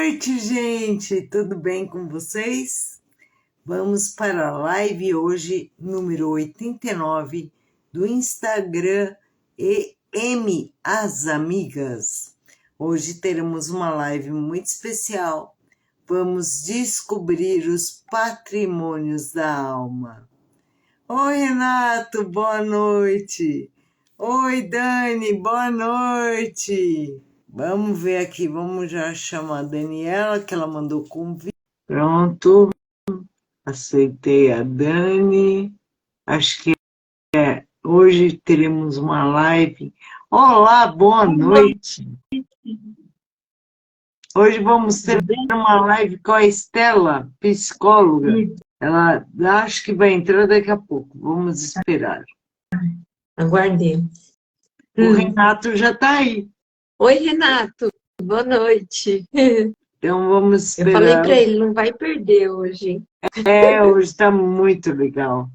noite, gente! Tudo bem com vocês? Vamos para a live hoje, número 89, do Instagram EM As Amigas. Hoje teremos uma live muito especial. Vamos descobrir os patrimônios da alma. Oi, Renato, boa noite! Oi, Dani, boa noite! Vamos ver aqui, vamos já chamar a Daniela, que ela mandou convite. Pronto, aceitei a Dani. Acho que hoje teremos uma live. Olá, boa noite. Hoje vamos ter uma live com a Estela, psicóloga. Ela acho que vai entrar daqui a pouco. Vamos esperar. Aguardemos. O Renato já está aí. Oi, Renato. Boa noite. Então vamos esperar. Eu falei para ele, não vai perder hoje. Hoje está muito legal.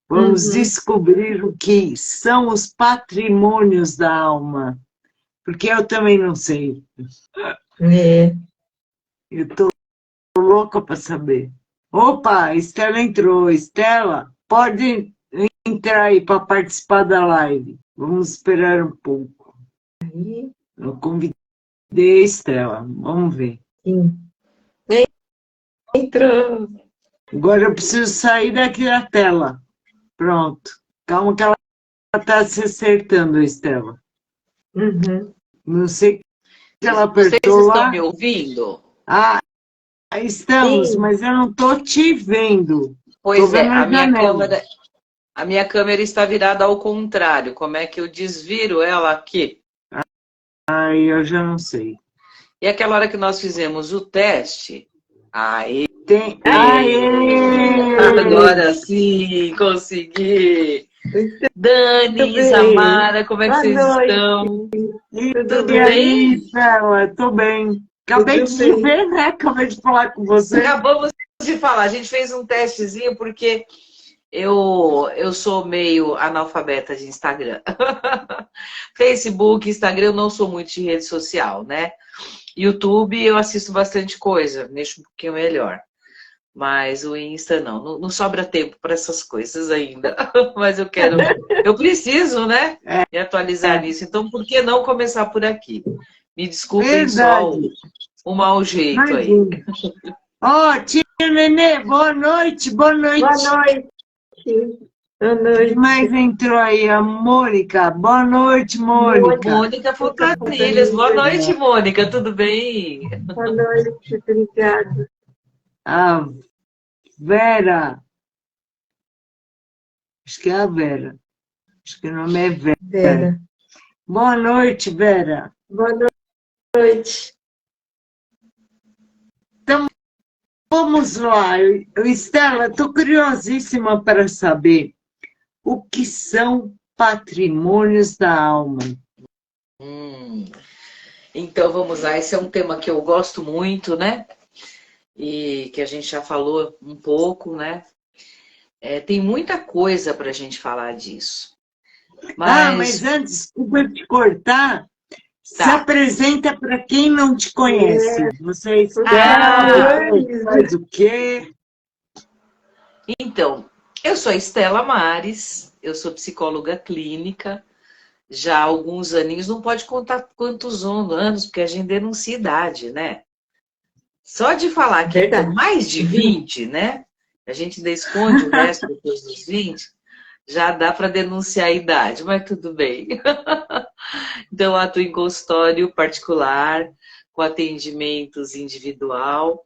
Vamos descobrir o que são os patrimônios da alma. Porque eu também não sei. Eu estou louca para saber. Opa, a Estela entrou. Estela, pode entrar aí para participar da live. Vamos esperar um pouco. Eu convidei a Estela. Vamos ver. Sim. Entrou. Agora eu preciso sair daqui da tela. Pronto. Calma que ela está se acertando, Estela. Não sei o que ela apertou. Vocês lá. estão me ouvindo? Estamos, Sim. mas eu não estou te vendo. Pois é, vendo a minha câmera está virada ao contrário. Como é que eu desviro ela aqui? Eu já não sei. E aquela hora que nós fizemos o teste, agora sim, consegui. Dani, Isamara, como é que vocês estão? Tudo bem, Estela? Estou bem. Acabei de te ver, né? Acabei de falar com você. Acabamos de falar. A gente fez um testezinho porque eu sou meio analfabeta de Instagram. Facebook, Instagram, eu não sou muito de rede social, né? YouTube, eu assisto bastante coisa, mexo um pouquinho melhor. Mas o Insta não sobra tempo para essas coisas ainda. Mas eu preciso, né? Me atualizar nisso. Então, por que não começar por aqui? Me desculpem só o mau jeito aí. Tia Nenê, boa noite, boa noite. Boa noite. Boa noite. Mas entrou aí a Mônica. Boa noite, Mônica. Mônica Fontanilhas. Boa noite, Mônica. Tudo bem? Boa noite, obrigada. A Vera. Acho que é a Vera. Acho que o nome é Vera. Boa noite, Vera. Boa noite. Então, vamos lá. Estela, estou curiosíssima para saber o que são patrimônios da alma. Então, vamos lá. Esse é um tema que eu gosto muito, né? E que a gente já falou um pouco, né? Tem muita coisa para a gente falar disso. Mas antes, desculpa te cortar, se apresenta para quem não te conhece. Você faz o quê? Então, eu sou Estela Mares, eu sou psicóloga clínica, já há alguns aninhos, não pode contar quantos anos, porque a gente denuncia idade, né? Só de falar que tem mais de 20, né? A gente ainda esconde o resto depois dos 20, já dá para denunciar a idade, mas tudo bem. Então, eu atuo em consultório particular, com atendimentos individual,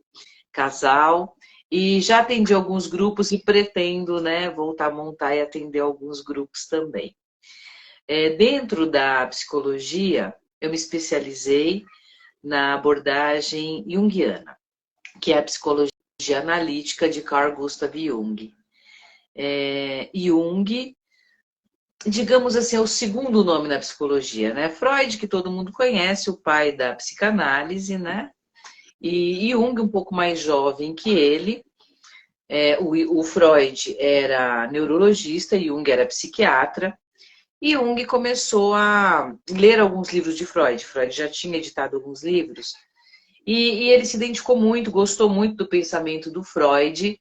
casal, e já atendi alguns grupos e pretendo, né, voltar a montar e atender alguns grupos também. Dentro da psicologia, eu me especializei na abordagem junguiana, que é a psicologia analítica de Carl Gustav Jung. Jung, digamos assim, é o segundo nome na psicologia, né? Freud, que todo mundo conhece, o pai da psicanálise, né? E Jung, um pouco mais jovem que ele. O Freud era neurologista, Jung era psiquiatra. E Jung começou a ler alguns livros de Freud. Freud já tinha editado alguns livros. E ele se identificou muito, gostou muito do pensamento do Freud.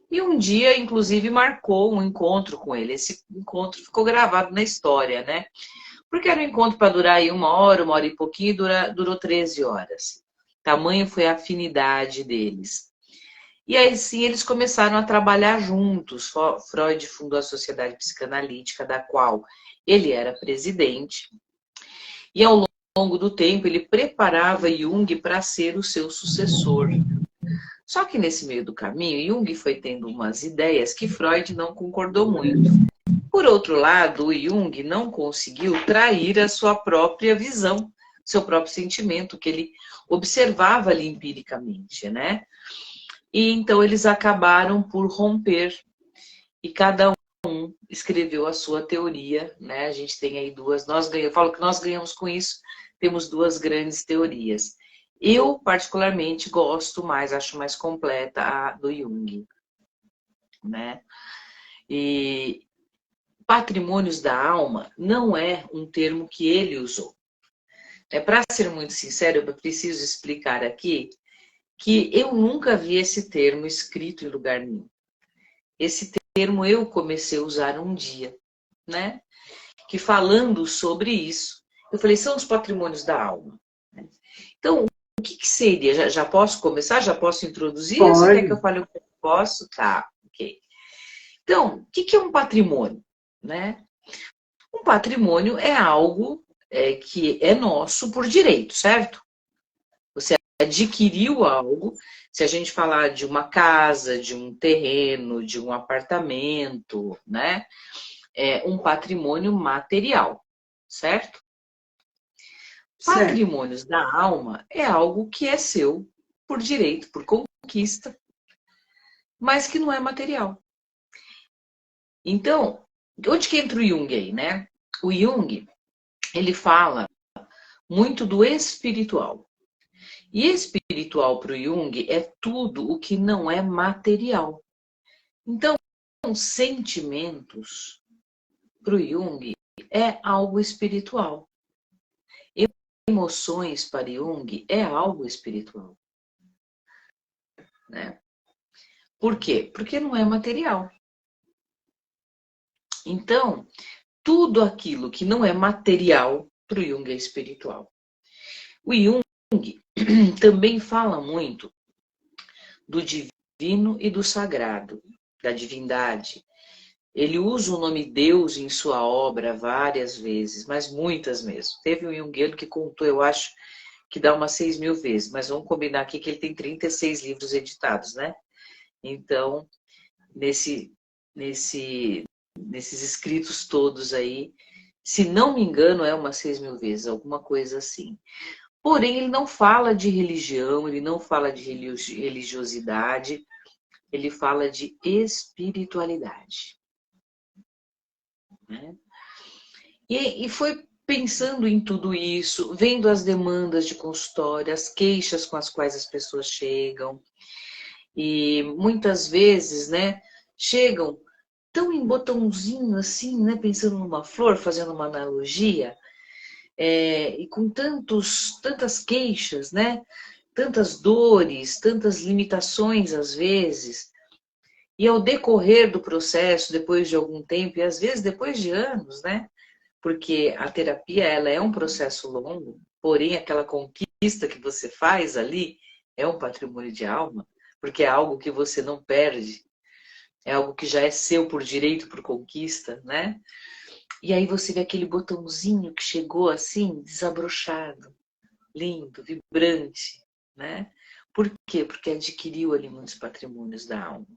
E um dia, inclusive, marcou um encontro com ele. Esse encontro ficou gravado na história, né? Porque era um encontro para durar aí uma hora e pouquinho, e durou 13 horas. Tamanho foi a afinidade deles. E aí sim eles começaram a trabalhar juntos. Freud fundou a Sociedade Psicanalítica, da qual ele era presidente. E ao longo do tempo ele preparava Jung para ser o seu sucessor. Só que nesse meio do caminho, Jung foi tendo umas ideias que Freud não concordou muito. Por outro lado, o Jung não conseguiu trair a sua própria visão, seu próprio sentimento, que ele observava ali empiricamente, né? E então eles acabaram por romper e cada um escreveu a sua teoria, né? A gente tem aí duas, eu falo que nós ganhamos com isso, temos duas grandes teorias. Eu, particularmente, gosto mais, acho mais completa a do Jung, né? E patrimônios da alma não é um termo que ele usou. Para ser muito sincero, eu preciso explicar aqui que eu nunca vi esse termo escrito em lugar nenhum. Esse termo eu comecei a usar um dia, né? Que falando sobre isso, eu falei, são os patrimônios da alma. Então, o que seria? Já posso começar? Já posso introduzir? Ou você quer que eu fale o que eu posso? Tá, ok. Então, o que é um patrimônio? Né? Um patrimônio é algo que é nosso por direito, certo? Você adquiriu algo, se a gente falar de uma casa, de um terreno, de um apartamento, né? É um patrimônio material, certo? Patrimônios da alma é algo que é seu por direito, por conquista, mas que não é material. Então, onde que entra o Jung aí, né? O Jung, ele fala muito do espiritual. E espiritual para o Jung é tudo o que não é material. Então, sentimentos para o Jung é algo espiritual. Emoções para Jung é algo espiritual. Né? Por quê? Porque não é material. Então, tudo aquilo que não é material para o Jung é espiritual. O Jung também fala muito do divino e do sagrado, da divindade. Ele usa o nome Deus em sua obra várias vezes, mas muitas mesmo. Teve um junguiano que contou, eu acho, que dá umas 6.000 vezes, mas vamos combinar aqui que ele tem 36 livros editados, né? Então, nesses escritos todos aí, se não me engano, é umas 6.000 vezes, alguma coisa assim. Porém, ele não fala de religião, ele não fala de religiosidade, ele fala de espiritualidade. Né? E foi pensando em tudo isso, vendo as demandas de consultório, as queixas com as quais as pessoas chegam. E muitas vezes, né, chegam tão em botãozinho assim, né, pensando numa flor, fazendo uma analogia, e com tantas queixas, né, tantas dores, tantas limitações às vezes. E ao decorrer do processo, depois de algum tempo, e às vezes depois de anos, né? Porque a terapia ela é um processo longo, porém aquela conquista que você faz ali é um patrimônio de alma, porque é algo que você não perde, é algo que já é seu por direito, por conquista, né? E aí você vê aquele botãozinho que chegou assim, desabrochado, lindo, vibrante, né? Por quê? Porque adquiriu ali muitos patrimônios da alma.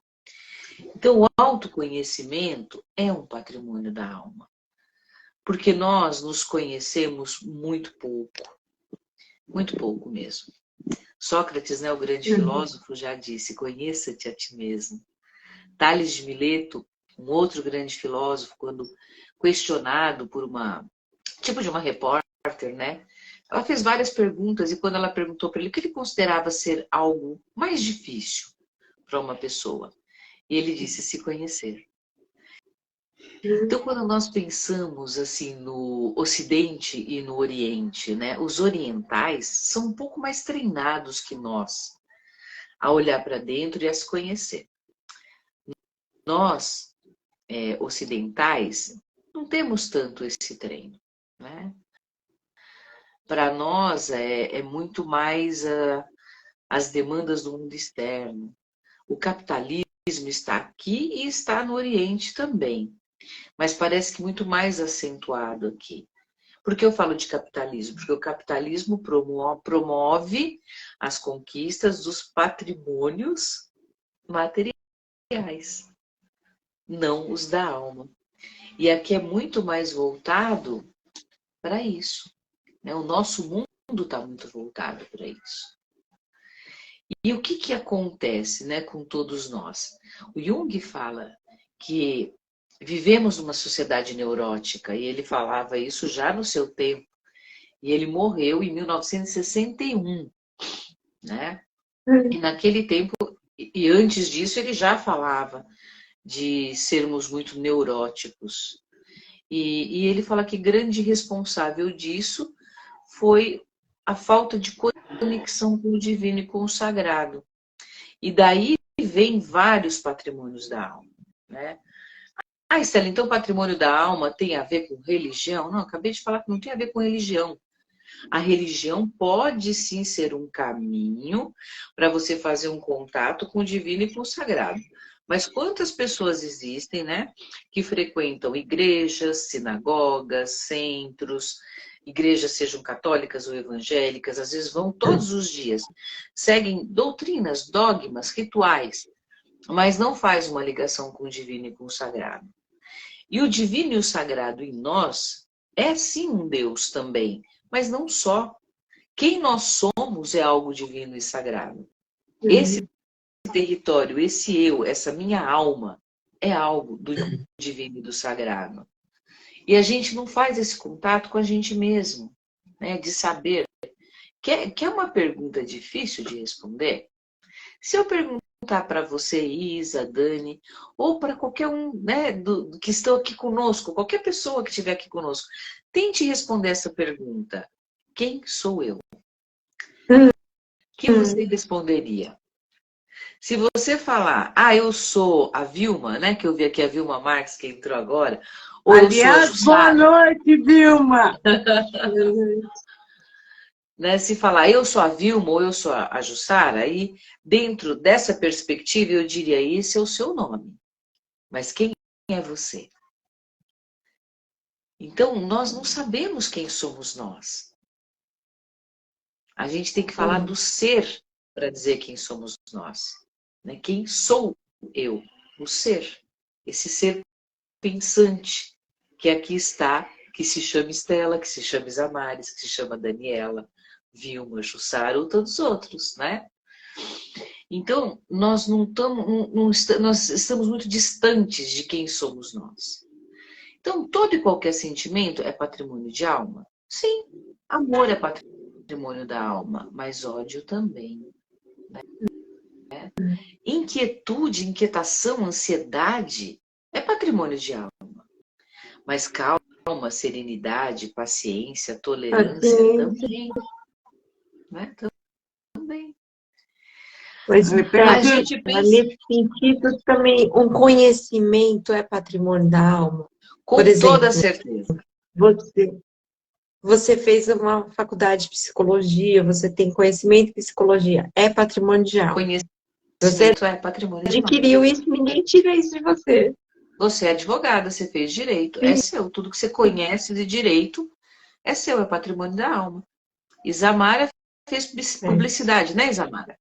Então, o autoconhecimento é um patrimônio da alma. Porque nós nos conhecemos muito pouco mesmo. Sócrates, né, o grande filósofo, já disse, conheça-te a ti mesmo. Tales de Mileto, um outro grande filósofo, quando questionado por uma repórter, né, ela fez várias perguntas e quando ela perguntou para ele o que ele considerava ser algo mais difícil para uma pessoa, e ele disse se conhecer. Então, quando nós pensamos assim no Ocidente e no Oriente, né, os orientais são um pouco mais treinados que nós a olhar para dentro e a se conhecer. Nós, ocidentais, não temos tanto esse treino, né? Para nós é muito mais as demandas do mundo externo. O capitalismo está aqui e está no Oriente também, mas parece que muito mais acentuado aqui. Por que eu falo de capitalismo? Porque o capitalismo promove as conquistas dos patrimônios materiais, não os da alma. E aqui é muito mais voltado para isso, né? O nosso mundo está muito voltado para isso. E o que acontece, né, com todos nós? O Jung fala que vivemos numa sociedade neurótica, e ele falava isso já no seu tempo. E ele morreu em 1961, né? E naquele tempo, e antes disso, ele já falava de sermos muito neuróticos. E ele fala que grande responsável disso foi a falta de conexão com o divino e com o sagrado. E daí vem vários patrimônios da alma, né? Ah, Estela, então o patrimônio da alma tem a ver com religião? Não, acabei de falar que não tem a ver com religião. A religião pode sim ser um caminho para você fazer um contato com o divino e com o sagrado. Mas quantas pessoas existem, né, que frequentam igrejas, sinagogas, centros, igrejas sejam católicas ou evangélicas, às vezes vão todos os dias, seguem doutrinas, dogmas, rituais, mas não faz uma ligação com o divino e com o sagrado. E o divino e o sagrado em nós é sim um Deus também, mas não só. Quem nós somos é algo divino e sagrado. Esse território, esse eu, essa minha alma, é algo do divino e do sagrado. E a gente não faz esse contato com a gente mesmo, né? De saber. Que é uma pergunta difícil de responder. Se eu perguntar para você, Isa, Dani, ou para qualquer um, né, que estão aqui conosco, qualquer pessoa que estiver aqui conosco, tente responder essa pergunta. Quem sou eu? O que você responderia? Se você falar, eu sou a Vilma, né? Que eu vi aqui a Vilma Marques, que entrou agora. Ou Aliás, eu sou a boa noite, Vilma! Né? Se falar eu sou a Vilma ou eu sou a Jussara, aí dentro dessa perspectiva eu diria, esse é o seu nome. Mas quem é você? Então, nós não sabemos quem somos nós. A gente tem que falar do ser para dizer quem somos nós. Né? Quem sou eu? O ser. Esse ser pensante que aqui está, que se chama Estela, que se chama Isamares, que se chama Daniela, Vilma, Jussara ou todos os outros, né? Então, nós nós estamos muito distantes de quem somos nós. Então, todo e qualquer sentimento é patrimônio de alma? Sim, amor é patrimônio da alma, mas ódio também. Né? Inquietude, inquietação, ansiedade é patrimônio de alma. Mas calma, serenidade, paciência, tolerância também. Né? Também. Mas A gente pensa... nesse sentido também, um conhecimento é patrimônio da alma. Com Por exemplo, toda certeza. Você fez uma faculdade de psicologia, você tem conhecimento de psicologia, é patrimônio de alma. Conhecimento é patrimônio de alma. Adquiriu isso, ninguém tira isso de você. Você é advogada, você fez direito, é seu. Tudo que você conhece de direito é seu, é patrimônio da alma. Isamara fez publicidade, né, Isamara?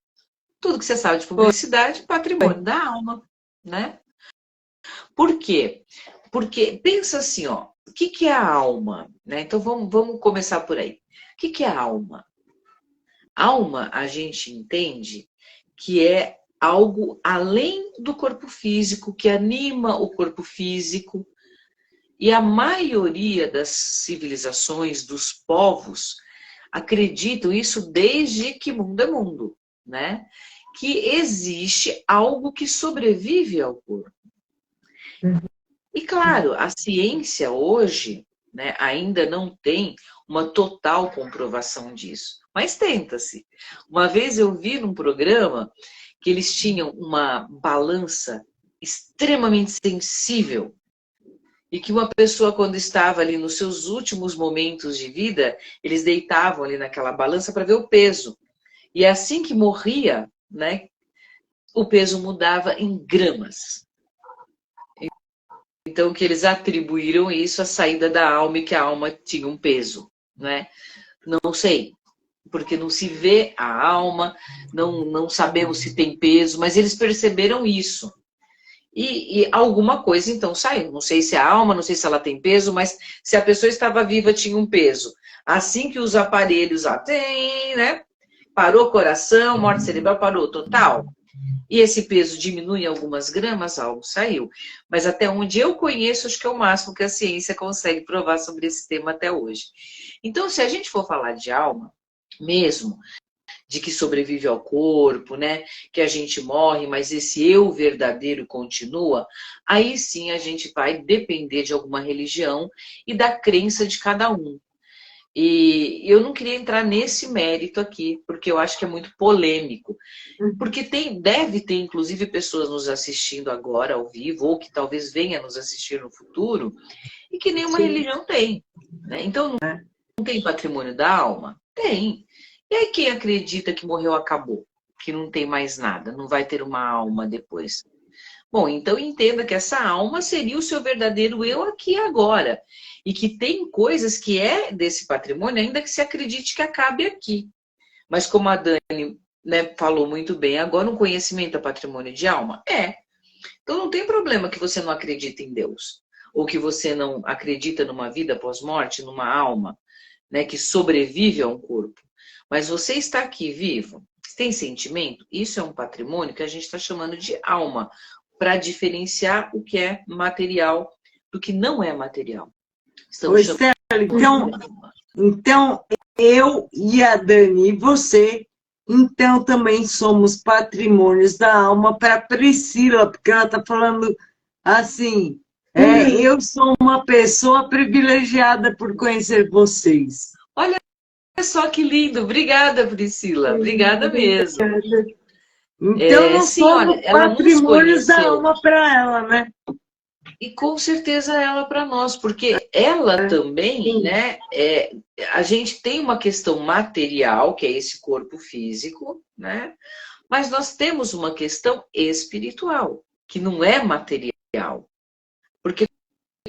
Tudo que você sabe de publicidade, patrimônio da alma, né? Por quê? Porque pensa assim, ó, o que é a alma? Né? Então vamos começar por aí. O que é a alma? Alma, a gente entende que é algo além do corpo físico, que anima o corpo físico. E a maioria das civilizações, dos povos, acreditam isso desde que mundo é mundo, né? Que existe algo que sobrevive ao corpo. E claro, a ciência hoje, né, ainda não tem uma total comprovação disso, mas tenta-se. Uma vez eu vi num programa que eles tinham uma balança extremamente sensível e que uma pessoa, quando estava ali nos seus últimos momentos de vida, eles deitavam ali naquela balança para ver o peso. E assim que morria, né, o peso mudava em gramas. Então, que eles atribuíram isso à saída da alma e que a alma tinha um peso, né? Não sei, porque não se vê a alma, não sabemos se tem peso, mas eles perceberam isso. E alguma coisa, então, saiu. Não sei se é a alma, não sei se ela tem peso, mas se a pessoa estava viva, tinha um peso. Assim que os aparelhos, tem, né? Parou o coração, morte cerebral, parou total. E esse peso diminui em algumas gramas, algo saiu. Mas até onde eu conheço, acho que é o máximo que a ciência consegue provar sobre esse tema até hoje. Então, se a gente for falar de alma, mesmo, de que sobrevive ao corpo, né? Que a gente morre, mas esse eu verdadeiro continua, aí sim a gente vai depender de alguma religião e da crença de cada um. E eu não queria entrar nesse mérito aqui, porque eu acho que é muito polêmico. Porque deve ter, inclusive, pessoas nos assistindo agora ao vivo, ou que talvez venha nos assistir no futuro, e que nenhuma religião tem. Né? Então, não tem patrimônio da alma? Tem. E aí quem acredita que morreu acabou? Que não tem mais nada, não vai ter uma alma depois? Bom, então entenda que essa alma seria o seu verdadeiro eu aqui e agora. E que tem coisas que é desse patrimônio, ainda que se acredite que acabe aqui. Mas como a Dani, né, falou muito bem, agora um conhecimento é patrimônio de alma? É. Então não tem problema que você não acredita em Deus. Ou que você não acredita numa vida pós-morte, numa alma, né, que sobrevive a um corpo. Mas você está aqui vivo, tem sentimento? Isso é um patrimônio que a gente está chamando de alma, para diferenciar o que é material do que não é material. Oi, Stella, então eu e a Dani e você, então também somos patrimônios da alma para Priscila, porque ela está falando assim, eu sou uma pessoa privilegiada por conhecer vocês. Olha só que lindo, obrigada, Priscila, obrigada mesmo. Então nós sim, olha, somos ela nos patrimônios da conheceu. alma para ela, né? E com certeza ela para nós, porque ela também, né? A gente tem uma questão material, que é esse corpo físico, né? Mas nós temos uma questão espiritual, que não é material. Porque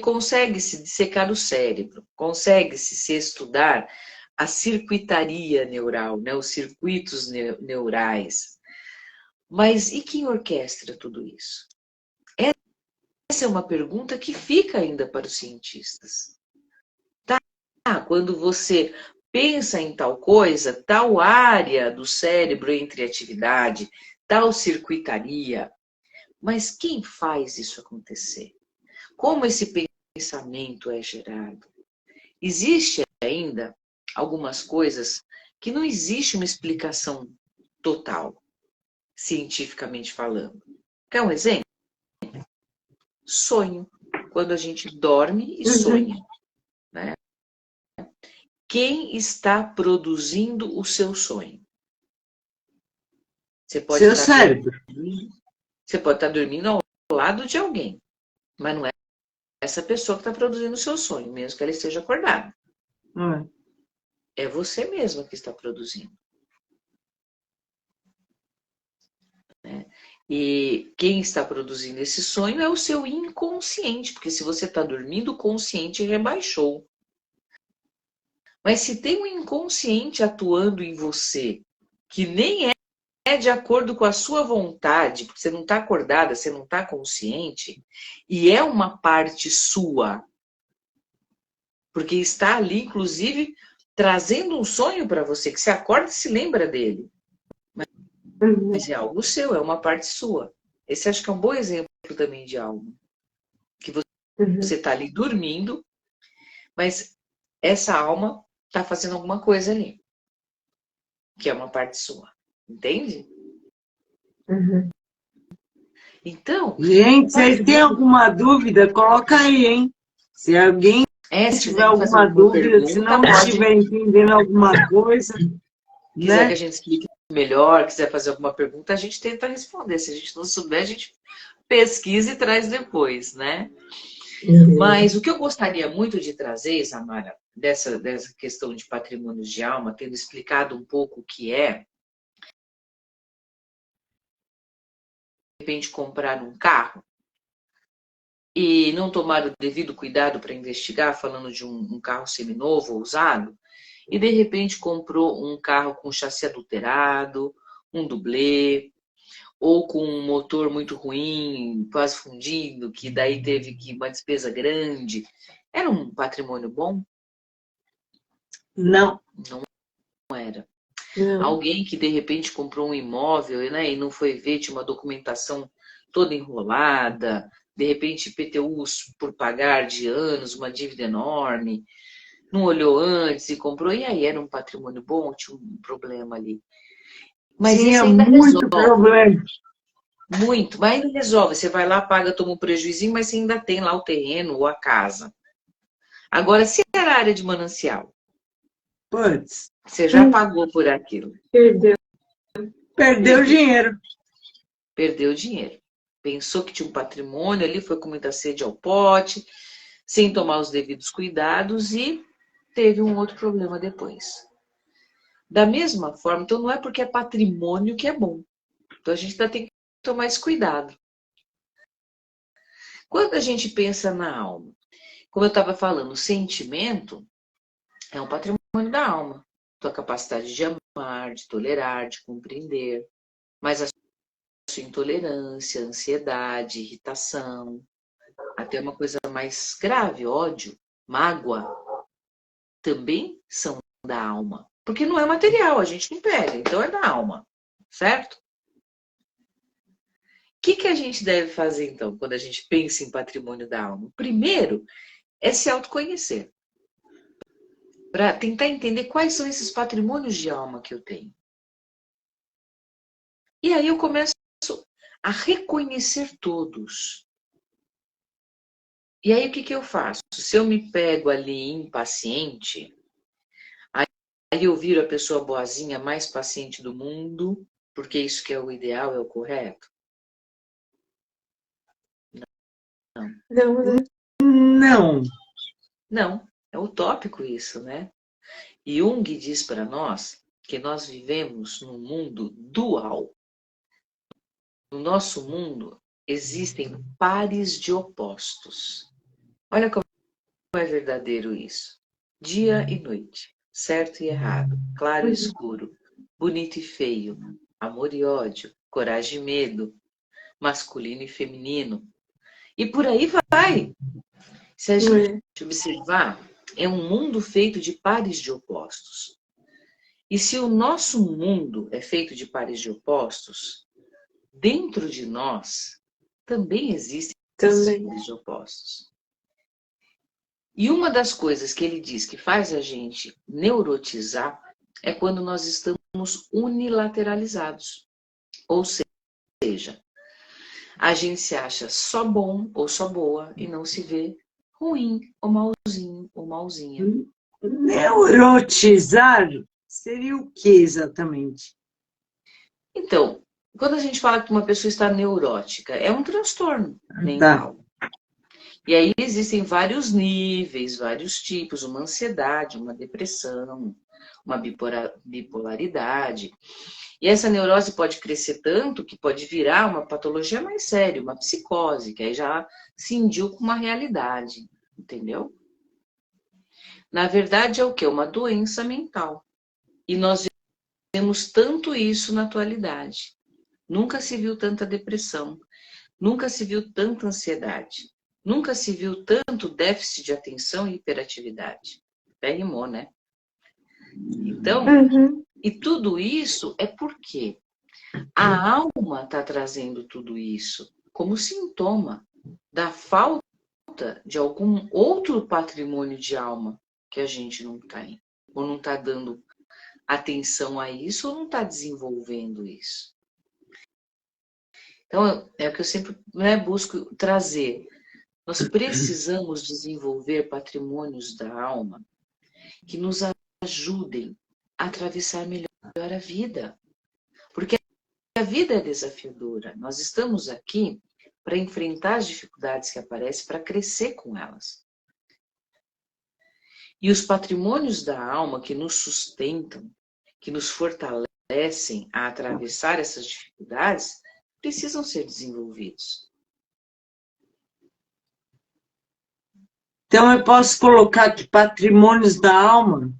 consegue-se dissecar o cérebro, consegue-se se estudar a circuitaria neural, né? Os circuitos neurais. Mas e quem orquestra tudo isso? Essa é uma pergunta que fica ainda para os cientistas. Tá, quando você pensa em tal coisa, tal área do cérebro entre atividade, tal circuitaria, mas quem faz isso acontecer? Como esse pensamento é gerado? Existe ainda algumas coisas que não existe uma explicação total, cientificamente falando. Quer um exemplo? Sonho. Quando a gente dorme e sonha. Né? Quem está produzindo o seu sonho? Você pode seu cérebro. Você pode estar dormindo ao lado de alguém, mas não é essa pessoa que está produzindo o seu sonho, mesmo que ela esteja acordada. É você mesma que está produzindo. Né? E quem está produzindo esse sonho é o seu inconsciente, porque se você está dormindo, o consciente rebaixou. Mas se tem um inconsciente atuando em você, que nem é de acordo com a sua vontade, porque você não está acordada, você não está consciente, e é uma parte sua, porque está ali, inclusive, trazendo um sonho para você, que você acorda e se lembra dele. Mas é algo seu, é uma parte sua. Esse acho que é um bom exemplo também de algo. Que você está ali dormindo, mas essa alma está fazendo alguma coisa ali. Que é uma parte sua. Entende? Então, Gente, o vocês têm patrimônio... alguma dúvida? Coloca aí, hein? Se alguém Se tiver quiser me fazer alguma alguma dúvida, se pergunta, não pode. estiver entendendo alguma coisa, Quiser que né? a gente explique melhor, quiser fazer alguma pergunta, a gente tenta responder. Se a gente não souber, a gente pesquisa e traz depois, né? Mas o que eu gostaria muito de trazer, Samara, dessa questão de patrimônios de alma, tendo explicado um pouco o que é, de repente comprar um carro e não tomar o devido cuidado para investigar, falando de um carro seminovo ou usado, e de repente comprou um carro com chassi adulterado, um dublê, ou com um motor muito ruim, quase fundindo, que daí teve que uma despesa grande. Era um patrimônio bom? Não. Não era. Não. Alguém que de repente comprou um imóvel, né, e não foi ver, tinha uma documentação toda enrolada, de repente IPTUs por pagar de anos, uma dívida enorme, não olhou antes e comprou, e aí era um patrimônio bom, tinha um problema ali. Mas esse Tinha ainda muito resolve, problema. muito, mas ainda resolve. Você vai lá, paga, toma um prejuízo, mas você ainda tem lá o terreno ou a casa. Agora, se era área de manancial, Putz, você já pagou por aquilo, Perdeu. perdeu dinheiro. perdeu dinheiro. Pensou que tinha um patrimônio ali, foi com muita sede ao pote, sem tomar os devidos cuidados e teve um outro problema depois. Da mesma forma, então não é porque é patrimônio que é bom. Então a gente ainda tem que tomar esse cuidado. Quando a gente pensa na alma, como eu estava falando, o sentimento é um patrimônio da alma. Tua capacidade de amar, de tolerar, de compreender. Mas a sua intolerância, ansiedade, irritação, até uma coisa mais grave, ódio, mágoa, também são da alma. Porque não é material, a gente não pega, então é da alma, certo? O que a gente deve fazer, então, quando a gente pensa em patrimônio da alma? Primeiro, é se autoconhecer. Para tentar entender quais são esses patrimônios de alma que eu tenho. E aí eu começo a reconhecer todos. E aí o que eu faço? Se eu me pego ali impaciente, aí eu viro a pessoa boazinha, mais paciente do mundo, porque isso que é o ideal, é o correto? Não. Não. Não, é utópico isso, né? Jung diz para nós que nós vivemos num mundo dual. No nosso mundo existem pares de opostos. Olha como é verdadeiro isso. Dia e noite, certo e errado, claro e escuro, bonito e feio, amor e ódio, coragem e medo, masculino e feminino. E por aí vai. Se a gente observar, é um mundo feito de pares de opostos. E se o nosso mundo é feito de pares de opostos, dentro de nós também existem esses pares de opostos. E uma das coisas que ele diz que faz a gente neurotizar é quando nós estamos unilateralizados. Ou seja, a gente se acha só bom ou só boa e não se vê ruim ou malzinho ou malzinha. Neurotizar seria o que exatamente? Então, quando a gente fala que uma pessoa está neurótica, é um transtorno Tá. mental. E aí existem vários níveis, vários tipos, uma ansiedade, uma depressão, uma bipolaridade. E essa neurose pode crescer tanto que pode virar uma patologia mais séria, uma psicose, que aí já cindiu com uma realidade, entendeu? Na verdade é o quê? Uma doença mental. E nós vemos tanto isso na atualidade. Nunca se viu tanta depressão, nunca se viu tanta ansiedade. Nunca se viu tanto déficit de atenção e hiperatividade. Até rimou, né? Então, e tudo isso é porque a alma está trazendo tudo isso como sintoma da falta de algum outro patrimônio de alma que a gente não tem, ou não está dando atenção a isso, ou não está desenvolvendo isso. Então, é o que eu sempre, né, busco trazer. Nós precisamos desenvolver patrimônios da alma que nos ajudem a atravessar melhor a vida. Porque a vida é desafiadora. Nós estamos aqui para enfrentar as dificuldades que aparecem, para crescer com elas. E os patrimônios da alma que nos sustentam, que nos fortalecem a atravessar essas dificuldades, precisam ser desenvolvidos. Então, eu posso colocar que patrimônios da alma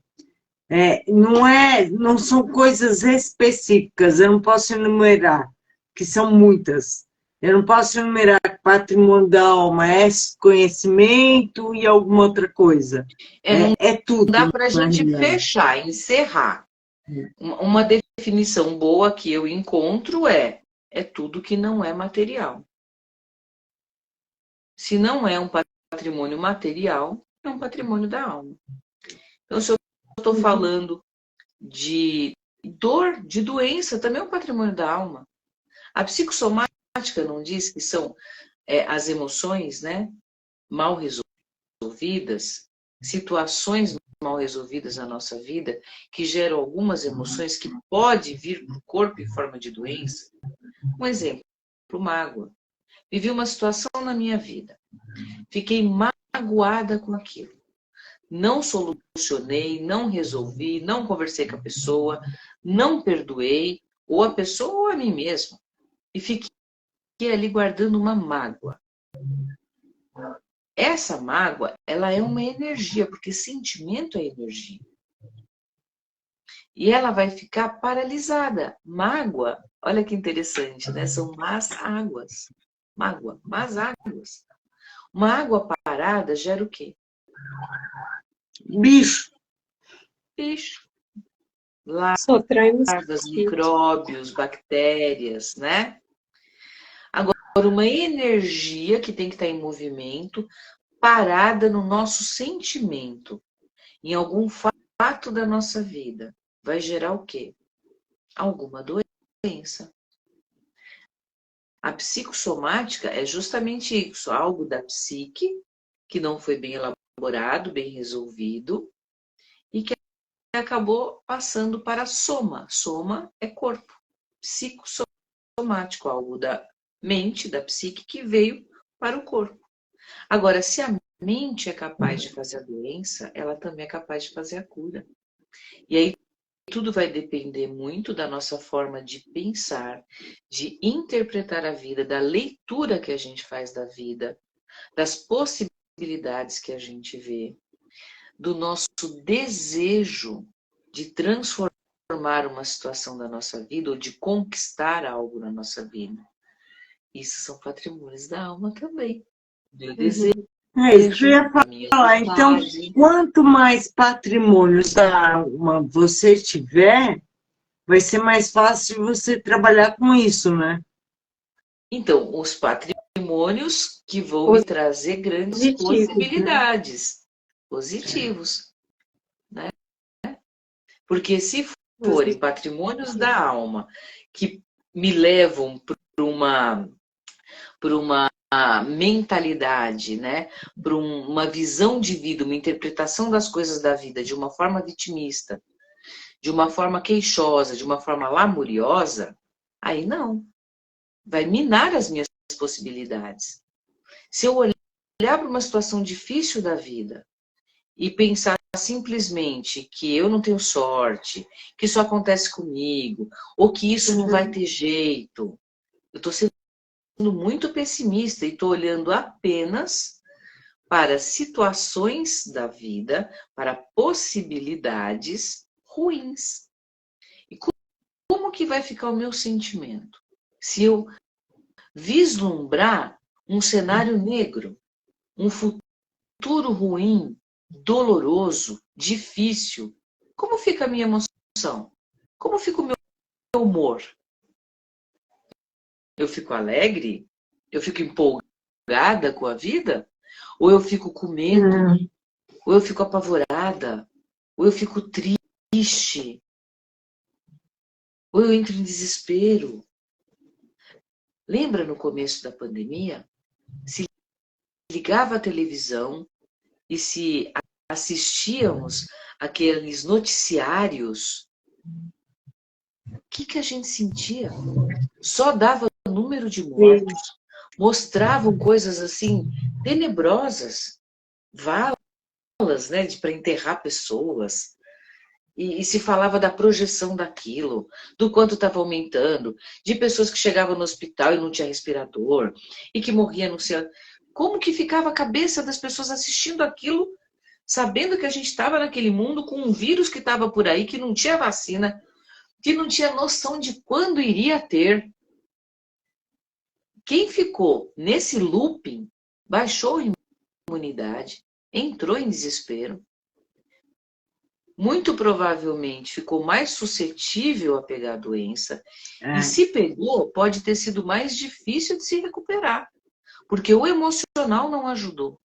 não são coisas específicas, eu não posso enumerar, que são muitas. Eu não posso enumerar que patrimônio da alma é conhecimento e alguma outra coisa. É tudo. Não dá para a gente fechar, encerrar. Uma definição boa que eu encontro é tudo que não é material. Se não é um patrimônio material, é um patrimônio da alma. Então, se eu estou falando de dor, de doença, também é um patrimônio da alma. A psicossomática não diz que são as emoções, né, mal resolvidas, situações mal resolvidas na nossa vida, que geram algumas emoções que podem vir para o corpo em forma de doença. Um exemplo, mágoa. Vivi uma situação na minha vida. Fiquei magoada com aquilo. Não solucionei, não resolvi, não conversei com a pessoa, não perdoei, ou a pessoa ou a mim mesma. E fiquei ali guardando uma mágoa. Essa mágoa, ela é uma energia, porque sentimento é energia. E ela vai ficar paralisada. Mágoa, olha que interessante, né? São más águas. Mágoa, más águas. Uma água parada gera o quê? Bicho. Bicho. Larvas, Larvas, micróbios, bactérias, né? Agora, uma energia que tem que estar em movimento, parada no nosso sentimento, em algum fato da nossa vida, vai gerar o quê? Alguma doença. A psicossomática é justamente isso, algo da psique que não foi bem elaborado, bem resolvido, e que acabou passando para a soma. Soma é corpo. Psicossomático, algo da mente, da psique, que veio para o corpo. Agora, se a mente é capaz de fazer a doença, ela também é capaz de fazer a cura. E aí tudo vai depender muito da nossa forma de pensar, de interpretar a vida, da leitura que a gente faz da vida, das possibilidades que a gente vê, do nosso desejo de transformar uma situação da nossa vida ou de conquistar algo na nossa vida. Isso são patrimônios da alma também. Do desejo, Isso que eu ia da minha falar. Então, vontade. quanto mais patrimônios da alma você tiver, vai ser mais fácil você trabalhar com isso, né? Então, os patrimônios que vão me trazer grandes positivos, possibilidades positivos, né? Porque se forem patrimônios da alma que me levam para uma mentalidade, né? Para uma visão de vida, uma interpretação das coisas da vida de uma forma vitimista, de uma forma queixosa, de uma forma lamuriosa, aí não. Vai minar as minhas possibilidades. Se eu olhar para uma situação difícil da vida e pensar simplesmente que eu não tenho sorte, que isso acontece comigo, ou que isso não vai ter jeito, eu estou sendo muito pessimista e estou olhando apenas para situações da vida, para possibilidades ruins. E como que vai ficar o meu sentimento? Se eu vislumbrar um cenário negro, um futuro ruim, doloroso, difícil, como fica a minha emoção? Como fica o meu humor? Eu fico alegre? Eu fico empolgada com a vida? Ou eu fico com medo? Ou eu fico apavorada? Ou eu fico triste? Ou eu entro em desespero? Lembra no começo da pandemia? Se ligava a televisão e se assistíamos aqueles noticiários, o que a gente sentia? Só dava número de mortos, mostravam coisas assim tenebrosas, valas, né, para enterrar pessoas. E se falava da projeção daquilo, do quanto estava aumentando, de pessoas que chegavam no hospital e não tinha respirador, e que morriam no céu. Como que ficava a cabeça das pessoas assistindo aquilo, sabendo que a gente estava naquele mundo com um vírus que estava por aí, que não tinha vacina, que não tinha noção de quando iria ter. Quem ficou nesse looping baixou a imunidade, entrou em desespero. Muito provavelmente ficou mais suscetível a pegar a doença. E se pegou, pode ter sido mais difícil de se recuperar. Porque o emocional não ajudou.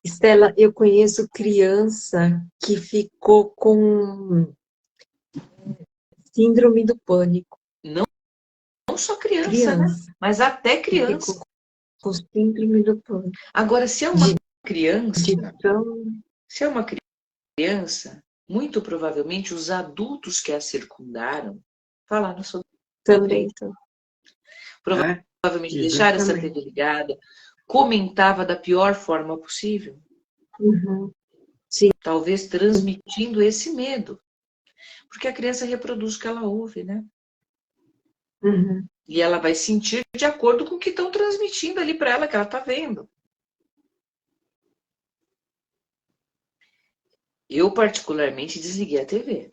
Estela, eu conheço criança que ficou com síndrome do pânico. Não só criança, né? Mas até criança. Ficou com síndrome do pânico. Agora, se é uma criança... Se é uma criança, muito provavelmente os adultos que a circundaram falaram sobre também. Provavelmente deixaram essa TV ligada, comentava da pior forma possível. Sim. Talvez transmitindo esse medo. Porque a criança reproduz o que ela ouve, né? E ela vai sentir de acordo com o que estão transmitindo ali para ela, que ela está vendo. Eu, particularmente, desliguei a TV.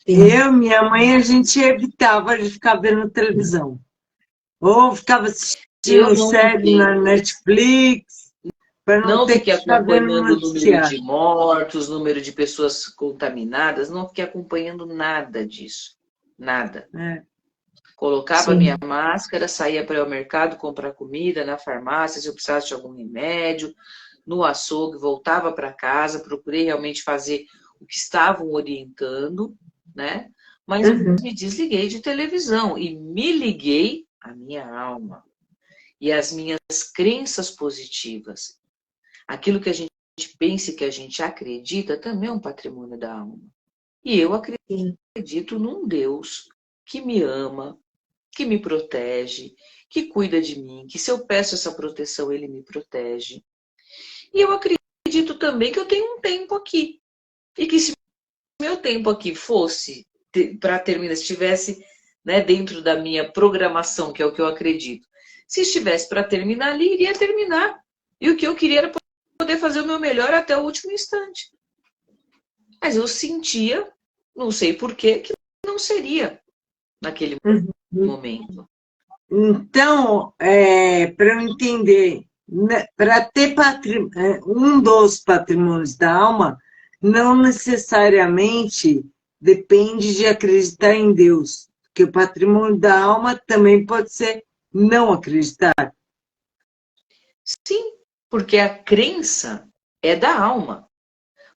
Eu, minha mãe, a gente evitava de ficar vendo televisão. Ou ficava assistindo série na Netflix, para não ter que ficar vendo o número de mortos, número de pessoas contaminadas, não fiquei acompanhando nada disso. Nada. Colocava minha máscara, saía para o mercado comprar comida, na farmácia, se eu precisasse de algum remédio, no açougue, voltava para casa, procurei realmente fazer o que estavam orientando, né? Mas me desliguei de televisão e me liguei à minha alma e às minhas crenças positivas. Aquilo que a gente pensa e que a gente acredita também é um patrimônio da alma. E eu acredito num Deus que me ama, que me protege, que cuida de mim, que se eu peço essa proteção, ele me protege. E eu acredito também que eu tenho um tempo aqui. E que se meu tempo aqui fosse, para terminar, se estivesse, né, dentro da minha programação, que é o que eu acredito, se estivesse para terminar ali, iria terminar. E o que eu queria era poder fazer o meu melhor até o último instante. Mas eu sentia, não sei porquê, que não seria naquele momento. Então, para eu entender, para ter um dos patrimônios da alma, não necessariamente depende de acreditar em Deus, porque o patrimônio da alma também pode ser não acreditar. Sim, porque a crença é da alma.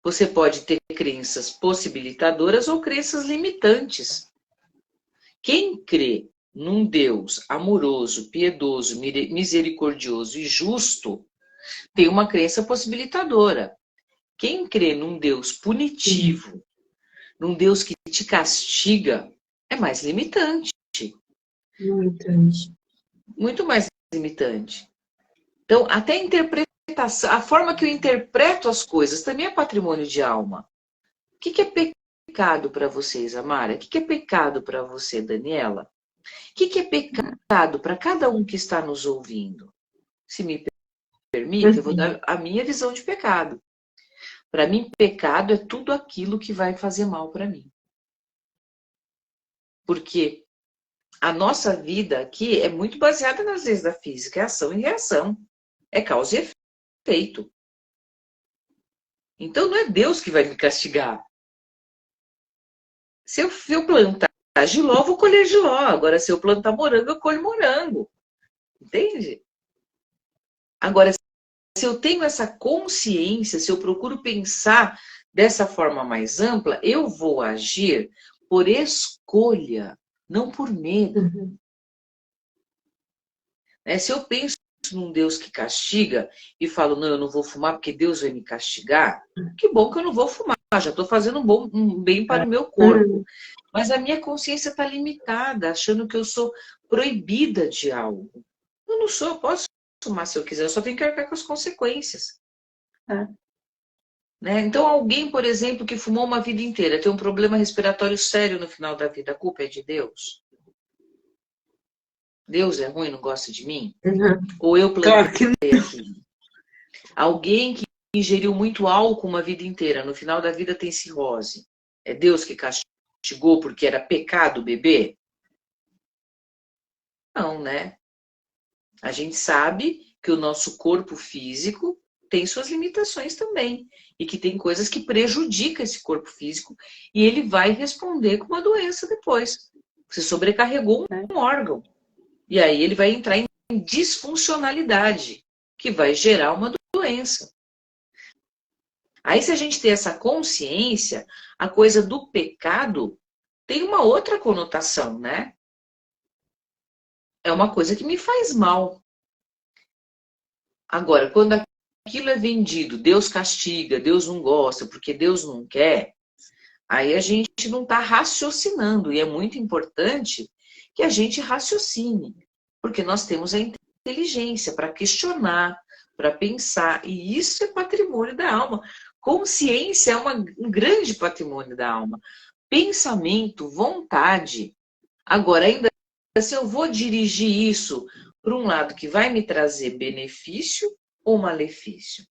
Você pode ter crenças possibilitadoras ou crenças limitantes. Quem crê num Deus amoroso, piedoso, misericordioso e justo, tem uma crença possibilitadora. Quem crê num Deus punitivo, num Deus que te castiga, é mais limitante. Muito mais limitante. Então, até a interpretação, a forma que eu interpreto as coisas também é patrimônio de alma. O que é pecado para vocês, Amara? O que é pecado para você, Daniela? O que é pecado para cada um que está nos ouvindo? Se me permite, eu vou dar a minha visão de pecado. Para mim, pecado é tudo aquilo que vai fazer mal para mim. Porque a nossa vida aqui é muito baseada nas leis da física, é ação e reação. É causa e efeito. Então, não é Deus que vai me castigar. Se eu plantar jiló, eu vou colher jiló. Agora, se eu plantar morango, eu colho morango. Entende? Agora, se eu tenho essa consciência, se eu procuro pensar dessa forma mais ampla, eu vou agir por escolha, não por medo. Uhum. Se eu penso num Deus que castiga e falo, não, eu não vou fumar porque Deus vai me castigar, que bom que eu não vou fumar, já estou fazendo um bem para o meu corpo. Uhum. Mas a minha consciência está limitada, achando que eu sou proibida de algo. Eu não sou, eu posso fumar se eu quiser, eu só tenho que arcar com as consequências. É. Então, alguém, por exemplo, que fumou uma vida inteira, tem um problema respiratório sério no final da vida, a culpa é de Deus? Deus é ruim, não gosta de mim? Uhum. Ou eu Claro que não. plantei aquilo? Alguém que ingeriu muito álcool uma vida inteira, no final da vida tem cirrose. É Deus que castigou porque era pecado beber? Não, né? A gente sabe que o nosso corpo físico tem suas limitações também. E que tem coisas que prejudicam esse corpo físico e ele vai responder com uma doença depois. Você sobrecarregou um órgão. E aí ele vai entrar em disfuncionalidade, que vai gerar uma doença. Aí, se a gente tem essa consciência, a coisa do pecado tem uma outra conotação, né? É uma coisa que me faz mal. Agora, quando aquilo é vendido, Deus castiga, Deus não gosta, porque Deus não quer, aí a gente não está raciocinando. E é muito importante que a gente raciocine, porque nós temos a inteligência para questionar, para pensar, e isso é patrimônio da alma. Consciência é um grande patrimônio da alma. Pensamento, vontade. Agora, ainda se eu vou dirigir isso para um lado que vai me trazer benefício ou malefício.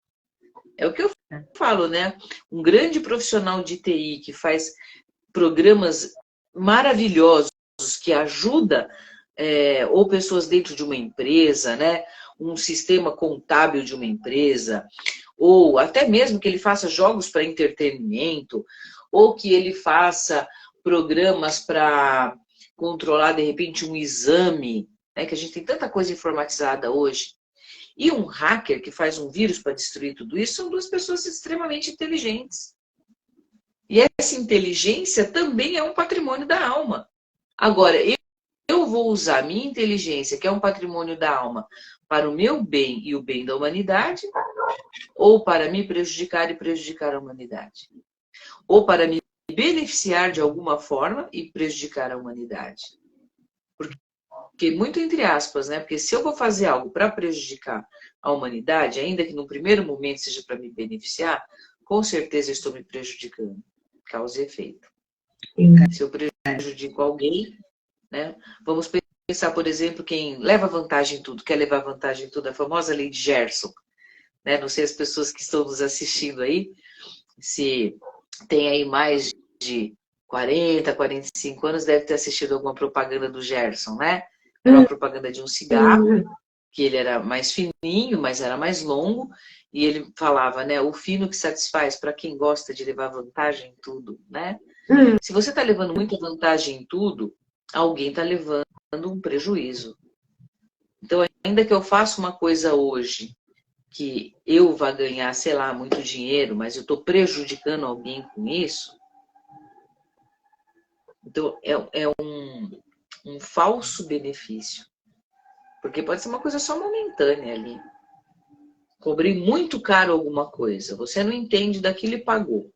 É o que eu falo, né? Um grande profissional de TI que faz programas maravilhosos, que ajuda ou pessoas dentro de uma empresa, né? Um sistema contábil de uma empresa, ou até mesmo que ele faça jogos para entretenimento, ou que ele faça programas para controlar, de repente, um exame, né? Que a gente tem tanta coisa informatizada hoje. E um hacker que faz um vírus para destruir tudo isso são duas pessoas extremamente inteligentes. E essa inteligência também é um patrimônio da alma. Agora, eu vou usar a minha inteligência, que é um patrimônio da alma, para o meu bem e o bem da humanidade, ou para me prejudicar e prejudicar a humanidade? Ou para me beneficiar de alguma forma e prejudicar a humanidade? Porque muito entre aspas, né? Porque se eu vou fazer algo para prejudicar a humanidade, ainda que no primeiro momento seja para me beneficiar, com certeza eu estou me prejudicando. Causa e efeito. Se eu prejudico alguém, né? Vamos pensar, por exemplo, quem leva vantagem em tudo, quer levar vantagem em tudo, a famosa lei de Gerson. Né? Não sei as pessoas que estão nos assistindo aí, se tem aí mais de 40, 45 anos, deve ter assistido alguma propaganda do Gerson, né? Era uma propaganda de um cigarro, que ele era mais fininho, mas era mais longo, e ele falava, né? O fino que satisfaz para quem gosta de levar vantagem em tudo, né? Se você está levando muita vantagem em tudo, alguém está levando um prejuízo. Então, ainda que eu faça uma coisa hoje, que eu vá ganhar, sei lá, muito dinheiro, mas eu estou prejudicando alguém com isso, então é um falso benefício. Porque pode ser uma coisa só momentânea ali. Cobrei muito caro alguma coisa, você não entende daquilo e pagou.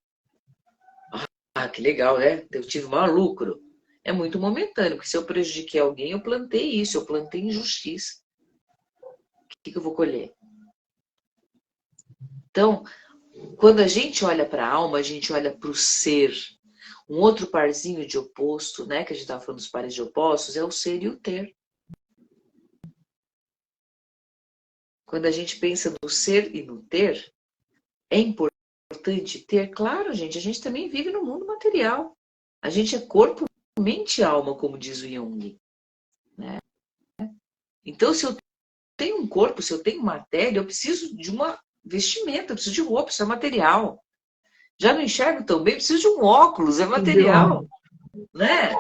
Ah, que legal, né? Eu tive maior lucro. É muito momentâneo, porque se eu prejudiquei alguém, eu plantei isso, eu plantei injustiça. O que eu vou colher? Então, quando a gente olha para a alma, a gente olha para o ser. Um outro parzinho de oposto, né? Que a gente estava falando dos pares de opostos, é o ser e o ter. Quando a gente pensa no ser e no ter, é importante ter, claro, gente, a gente também vive no mundo material. A gente é corpo, mente e alma, como diz o Jung. Né? Então, se eu tenho um corpo, se eu tenho matéria, eu preciso de uma vestimenta, eu preciso de roupa, isso é material. Já não enxergo tão bem, preciso de um óculos, é material. Né?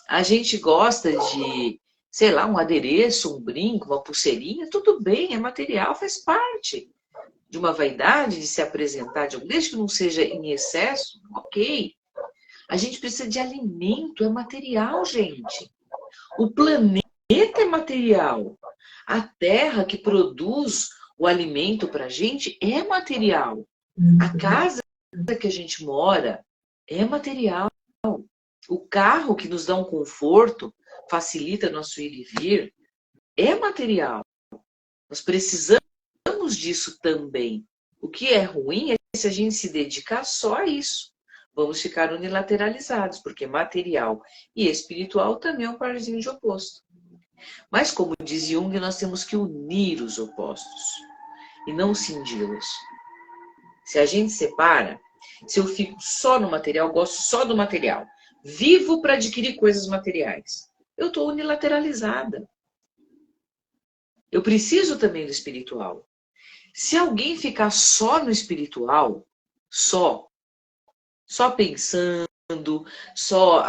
A gente gosta de, sei lá, um adereço, um brinco, uma pulseirinha, tudo bem, é material, faz parte de uma vaidade, de se apresentar, desde que não seja em excesso, ok. A gente precisa de alimento, é material, gente. O planeta é material. A terra que produz o alimento para a gente é material. A casa que a gente mora é material. O carro que nos dá um conforto, facilita nosso ir e vir, é material. Nós precisamos disso também. O que é ruim é se a gente se dedicar só a isso. Vamos ficar unilateralizados, porque material e espiritual também é um parzinho de oposto. Mas, como diz Jung, nós temos que unir os opostos e não cindi-los. Se a gente separa, se eu fico só no material, gosto só do material, vivo para adquirir coisas materiais, eu estou unilateralizada. Eu preciso também do espiritual. Se alguém ficar só no espiritual, só pensando, só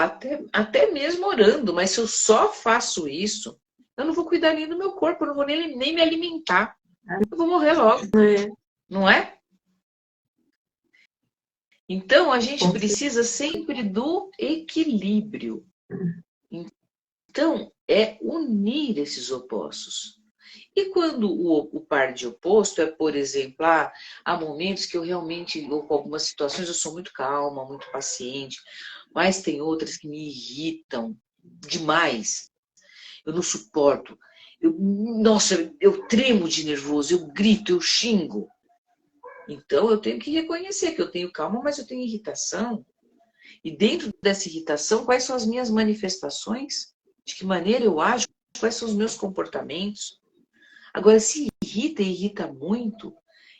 até mesmo orando, mas se eu só faço isso, eu não vou cuidar nem do meu corpo, eu não vou nem me alimentar. Eu vou morrer logo, não é? Então, a gente precisa sempre do equilíbrio. Então, é unir esses opostos. E quando o par de oposto é, por exemplo, há momentos que eu realmente, ou com algumas situações, eu sou muito calma, muito paciente, mas tem outras que me irritam demais. Eu não suporto. Nossa, eu tremo de nervoso, eu grito, eu xingo. Então, eu tenho que reconhecer que eu tenho calma, mas eu tenho irritação. E dentro dessa irritação, quais são as minhas manifestações? De que maneira eu ajo? Quais são os meus comportamentos? Agora, se irrita e irrita muito,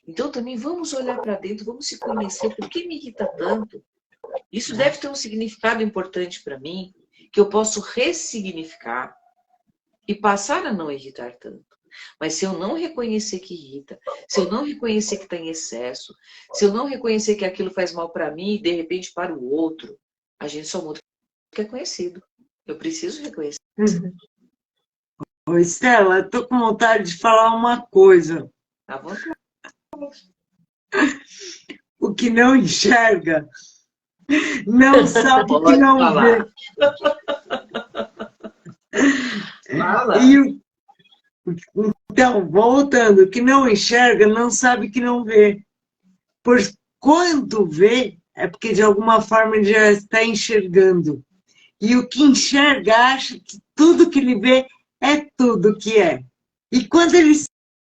então também vamos olhar para dentro, vamos se conhecer. Por que me irrita tanto? Isso deve ter um significado importante para mim, que eu posso ressignificar e passar a não irritar tanto. Mas se eu não reconhecer que irrita, se eu não reconhecer que está em excesso, se eu não reconhecer que aquilo faz mal para mim e de repente para o outro, a gente só muda o que é conhecido. Eu preciso reconhecer. Ô, Estela, eu tô com vontade de falar uma coisa. À vontade. O que não enxerga, não sabe o que não vê. Fala. Então, voltando, o que não enxerga, não sabe que não vê. Pois quando vê, é porque de alguma forma ele já está enxergando. E o que enxerga acha que tudo que ele vê é tudo que é. E quando ele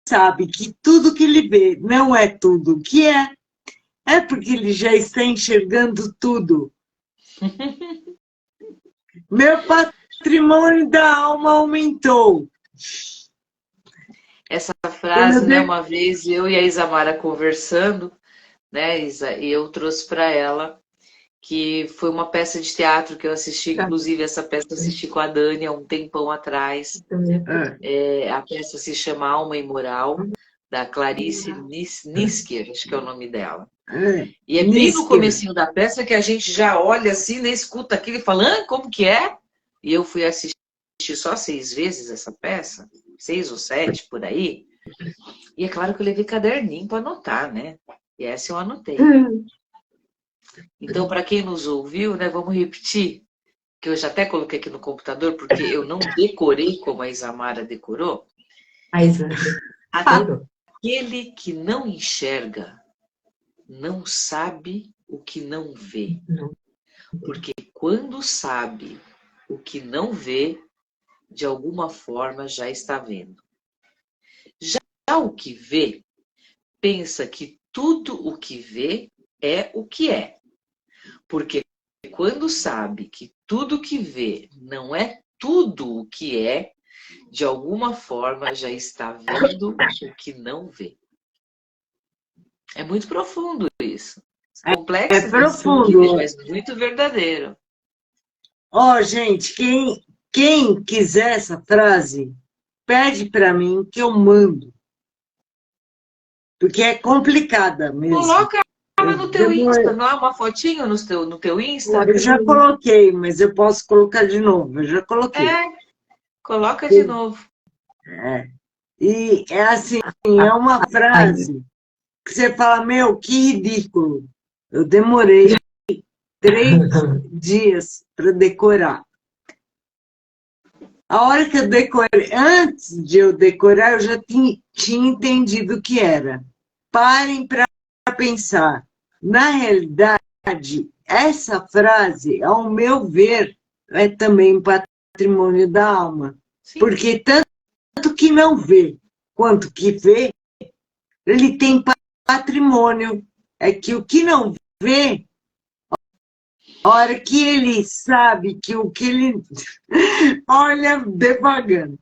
sabe que tudo que ele vê não é tudo que é porque ele já está enxergando tudo. Meu patrimônio da alma aumentou. Essa frase, né, uma vez eu e a Isamara conversando, né, Isa, e eu trouxe para ela que foi uma peça de teatro que eu assisti, inclusive essa peça eu assisti com a Dani há um tempão atrás. A peça se chama Alma Imoral, da Clarice Nisker, acho que é o nome dela. E é bem no comecinho da peça que a gente já olha assim, né, escuta aquilo e fala, como que é? E eu fui assistir só 6 vezes essa peça, 6 ou 7 por aí. E é claro que eu levei caderninho para anotar, né? E essa eu anotei. Então, para quem nos ouviu, né, vamos repetir, que eu já até coloquei aqui no computador, porque eu não decorei como a Isamara decorou. Aquele que não enxerga, não sabe o que não vê. Porque quando sabe o que não vê, de alguma forma já está vendo. Já o que vê, pensa que tudo o que vê é o que é. Porque quando sabe que tudo que vê não é tudo o que é, de alguma forma já está vendo o que não vê. É muito profundo isso. Complexo, É profundo, mas muito verdadeiro. Gente, quem quiser essa frase, pede para mim que eu mando. Porque é complicada mesmo. Coloca ela no teu Insta, não é uma fotinho no teu Insta? Eu já coloquei, mas eu posso colocar de novo. Eu já coloquei. Coloca de novo. E é assim, é uma frase que você fala, meu, que ridículo. Eu demorei 3 dias para decorar. A hora que eu decorei, antes de eu decorar, eu já tinha entendido o que era. Parem para pensar. Na realidade, essa frase, ao meu ver, é também patrimônio da alma. Sim. Porque tanto que não vê quanto que vê, ele tem patrimônio. É que o que não vê, a hora que ele sabe que o que ele... Olha, devagando.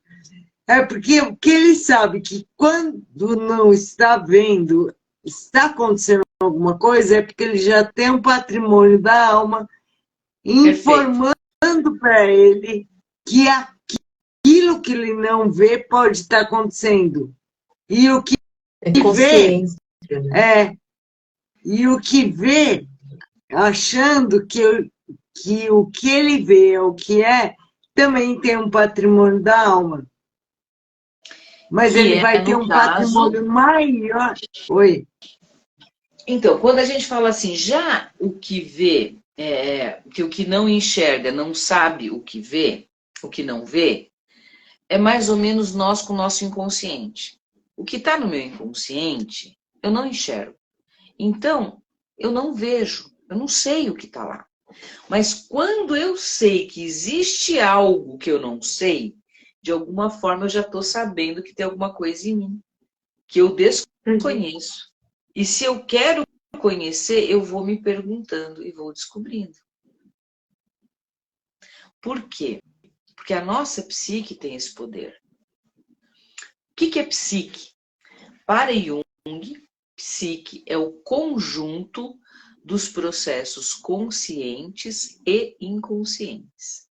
É porque o que ele sabe que quando não está vendo, está acontecendo alguma coisa, é porque ele já tem um patrimônio da alma informando para ele que aquilo que ele não vê pode estar acontecendo. E o que vê e o que vê, achando que o que ele vê é o que é, também tem um patrimônio da alma. Mas ele vai ter um patrimônio maior. Oi. Então, quando a gente fala assim, já o que vê, que o que não enxerga não sabe o que vê, o que não vê, é mais ou menos nós com o nosso inconsciente. O que está no meu inconsciente, eu não enxergo. Então, eu não vejo, eu não sei o que está lá. Mas quando eu sei que existe algo que eu não sei, de alguma forma eu já estou sabendo que tem alguma coisa em mim, que eu desconheço. E se eu quero conhecer, eu vou me perguntando e vou descobrindo. Por quê? Porque a nossa psique tem esse poder. O que é psique? Para Jung, psique é o conjunto dos processos conscientes e inconscientes.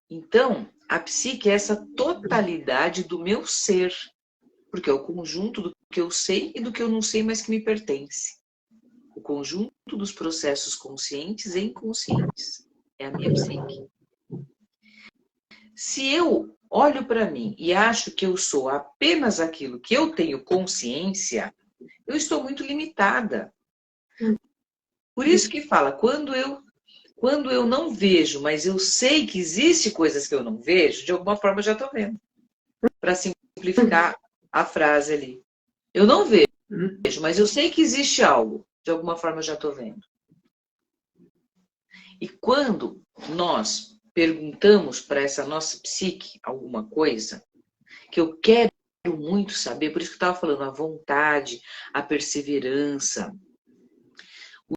Então, a psique é essa totalidade do meu ser, porque é o conjunto do que eu sei e do que eu não sei, mas que me pertence. O conjunto dos processos conscientes e inconscientes. É a minha psique. Se eu olho para mim e acho que eu sou apenas aquilo que eu tenho consciência, eu estou muito limitada. Por isso que fala, quando eu não vejo, mas eu sei que existem coisas que eu não vejo, de alguma forma eu já estou vendo. Para simplificar a frase ali. Eu não vejo, mas eu sei que existe algo. De alguma forma eu já estou vendo. E quando nós perguntamos para essa nossa psique alguma coisa, que eu quero muito saber, por isso que eu estava falando, a vontade, a perseverança,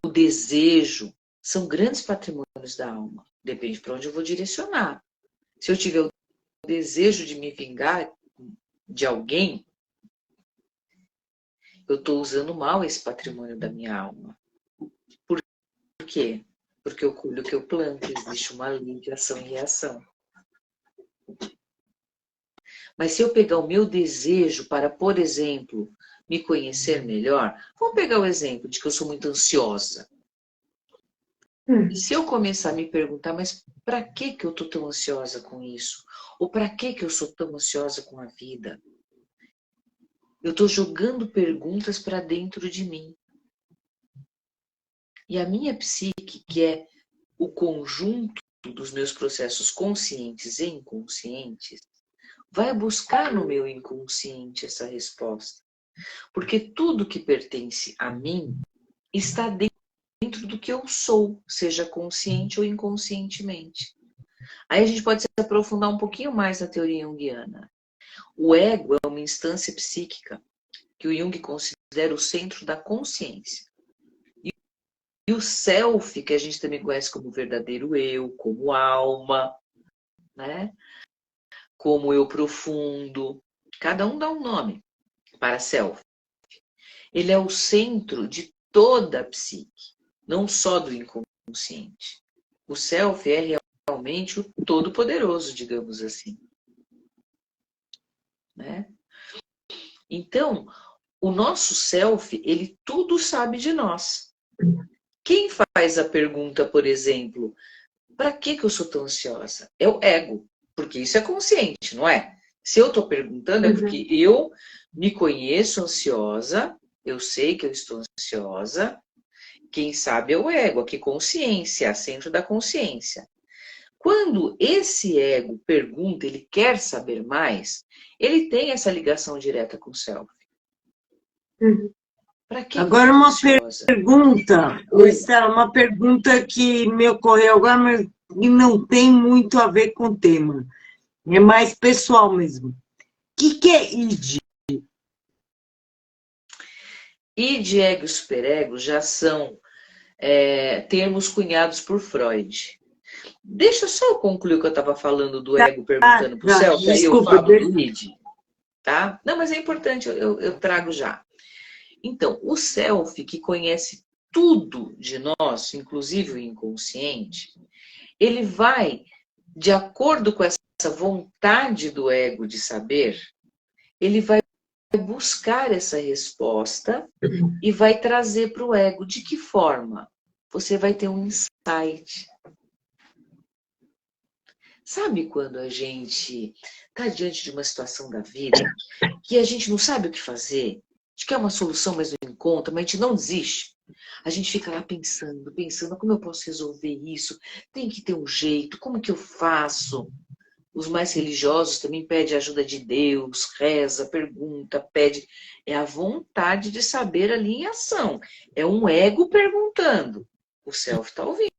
o desejo, são grandes patrimônios da alma. Depende para onde eu vou direcionar. Se eu tiver o desejo de me vingar de alguém, eu estou usando mal esse patrimônio da minha alma. Por quê? Porque eu colho o que eu planto, existe uma lei de ação e reação. Mas se eu pegar o meu desejo para, por exemplo, me conhecer melhor, vamos pegar o exemplo de que eu sou muito ansiosa. E se eu começar a me perguntar, mas para que eu estou tão ansiosa com isso? Ou para que eu sou tão ansiosa com a vida? Eu estou jogando perguntas para dentro de mim. E a minha psique, que é o conjunto dos meus processos conscientes e inconscientes, vai buscar no meu inconsciente essa resposta. Porque tudo que pertence a mim está dentro do que eu sou, seja consciente ou inconscientemente. Aí a gente pode se aprofundar um pouquinho mais na teoria junguiana. O ego é uma instância psíquica que o Jung considera o centro da consciência. E o self, que a gente também conhece como verdadeiro eu, como alma, né? Como eu profundo. Cada um dá um nome para self. Ele é o centro de toda a psique, não só do inconsciente. O self é realmente o todo-poderoso, digamos assim. Né? Então, o nosso self, ele tudo sabe de nós. Quem faz a pergunta, por exemplo, para que eu sou tão ansiosa? É o ego, porque isso é consciente, não é? Se eu estou perguntando é porque eu me conheço ansiosa, eu sei que eu estou ansiosa, Quem sabe é o ego, aqui consciência, centro da consciência. Quando esse ego pergunta, ele quer saber mais, ele tem essa ligação direta com o self. Para que Agora eu tô uma ansiosa? pergunta, Estela, uma pergunta que me ocorreu agora, mas que não tem muito a ver com o tema. É mais pessoal mesmo. O que é id? Id, ego e superego já são termos cunhados por Freud. Deixa só eu concluir o que eu estava falando do ego perguntando para o self, aí eu Desculpa, falo do id, tá? Não, mas é importante, eu trago já. Então, o self, que conhece tudo de nós, inclusive o inconsciente, ele vai, de acordo com essa vontade do ego de saber, ele vai buscar essa resposta e vai trazer para o ego. De que forma? Você vai ter um insight. Sabe quando a gente está diante de uma situação da vida que a gente não sabe o que fazer? A gente quer uma solução, mas não encontra, mas a gente não desiste. A gente fica lá pensando, como eu posso resolver isso? Tem que ter um jeito, como que eu faço? Os mais religiosos também pedem a ajuda de Deus, reza, pergunta, pede. É a vontade de saber ali em ação. É um ego perguntando. O self está ouvindo.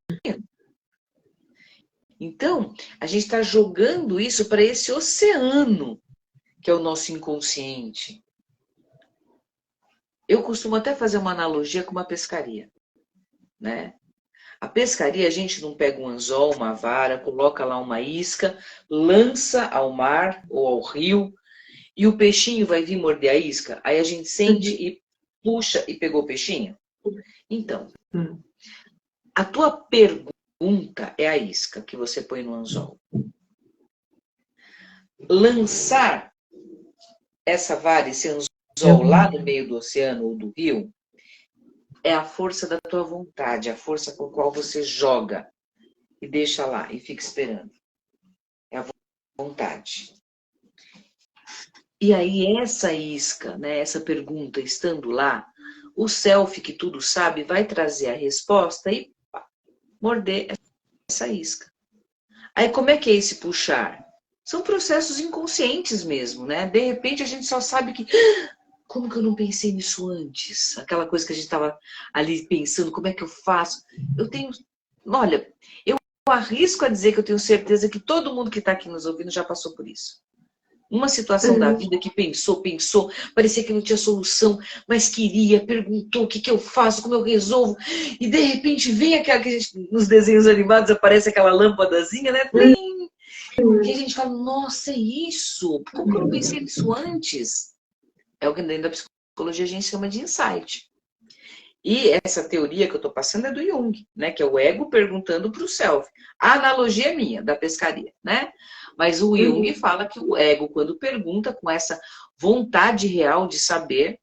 Então, a gente está jogando isso para esse oceano, que é o nosso inconsciente. Eu costumo até fazer uma analogia com uma pescaria, né? A pescaria, a gente não pega um anzol, uma vara, coloca lá uma isca, lança ao mar ou ao rio, e o peixinho vai vir morder a isca. Aí a gente sente e puxa e pegou o peixinho. Então, a tua pergunta é a isca que você põe no anzol. Lançar essa vara, esse anzol lá no meio do oceano ou do rio, é a força da tua vontade, a força com a qual você joga e deixa lá e fica esperando. É a vontade. E aí essa isca, né, essa pergunta estando lá, o self que tudo sabe vai trazer a resposta e morder essa isca. Aí como é que é esse puxar? São processos inconscientes mesmo, né? De repente a gente só sabe que... Como que eu não pensei nisso antes? Aquela coisa que a gente estava ali pensando, como é que eu faço? Eu tenho... Olha, eu arrisco a dizer que eu tenho certeza que todo mundo que está aqui nos ouvindo já passou por isso. Uma situação da vida que pensou, parecia que não tinha solução, mas queria, perguntou o que eu faço, como eu resolvo, e de repente vem aquela que a gente, nos desenhos animados aparece aquela lâmpadazinha, né? E a gente fala, nossa, é isso? Como que eu não pensei nisso antes? É o que dentro da psicologia a gente chama de insight. E essa teoria que eu estou passando é do Jung, né? Que é o ego perguntando para o self. A analogia é minha, da pescaria, né? Mas o Jung fala que o ego, quando pergunta com essa vontade real de saber,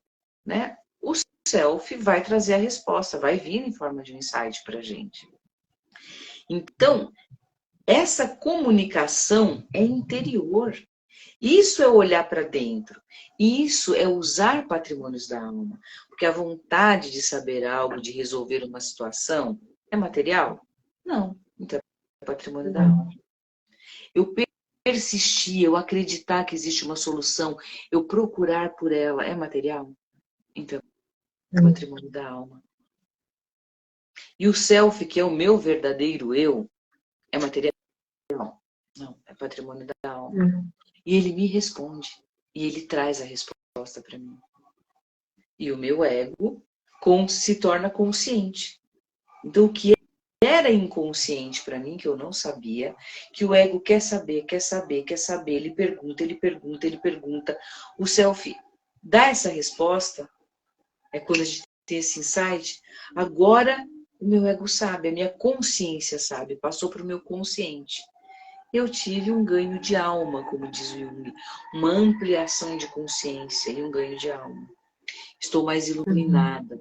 né? O self vai trazer a resposta, vai vir em forma de um insight para a gente. Então, essa comunicação é interior. Isso é olhar para dentro. Isso é usar patrimônios da alma. Porque a vontade de saber algo, de resolver uma situação, é material? Não. Então é patrimônio da alma. Eu persistir, eu acreditar que existe uma solução, eu procurar por ela, é material? Então é patrimônio da alma. E o self, que é o meu verdadeiro eu, é material? Não, é patrimônio da alma. E ele me responde. E ele traz a resposta para mim. E o meu ego se torna consciente. Então, o que era inconsciente para mim, que eu não sabia, que o ego quer saber, ele pergunta. O self dá essa resposta, é quando a gente tem esse insight. Agora, o meu ego sabe, a minha consciência sabe, passou para o meu consciente. Eu tive um ganho de alma, como diz o Jung, uma ampliação de consciência e um ganho de alma. Estou mais iluminada.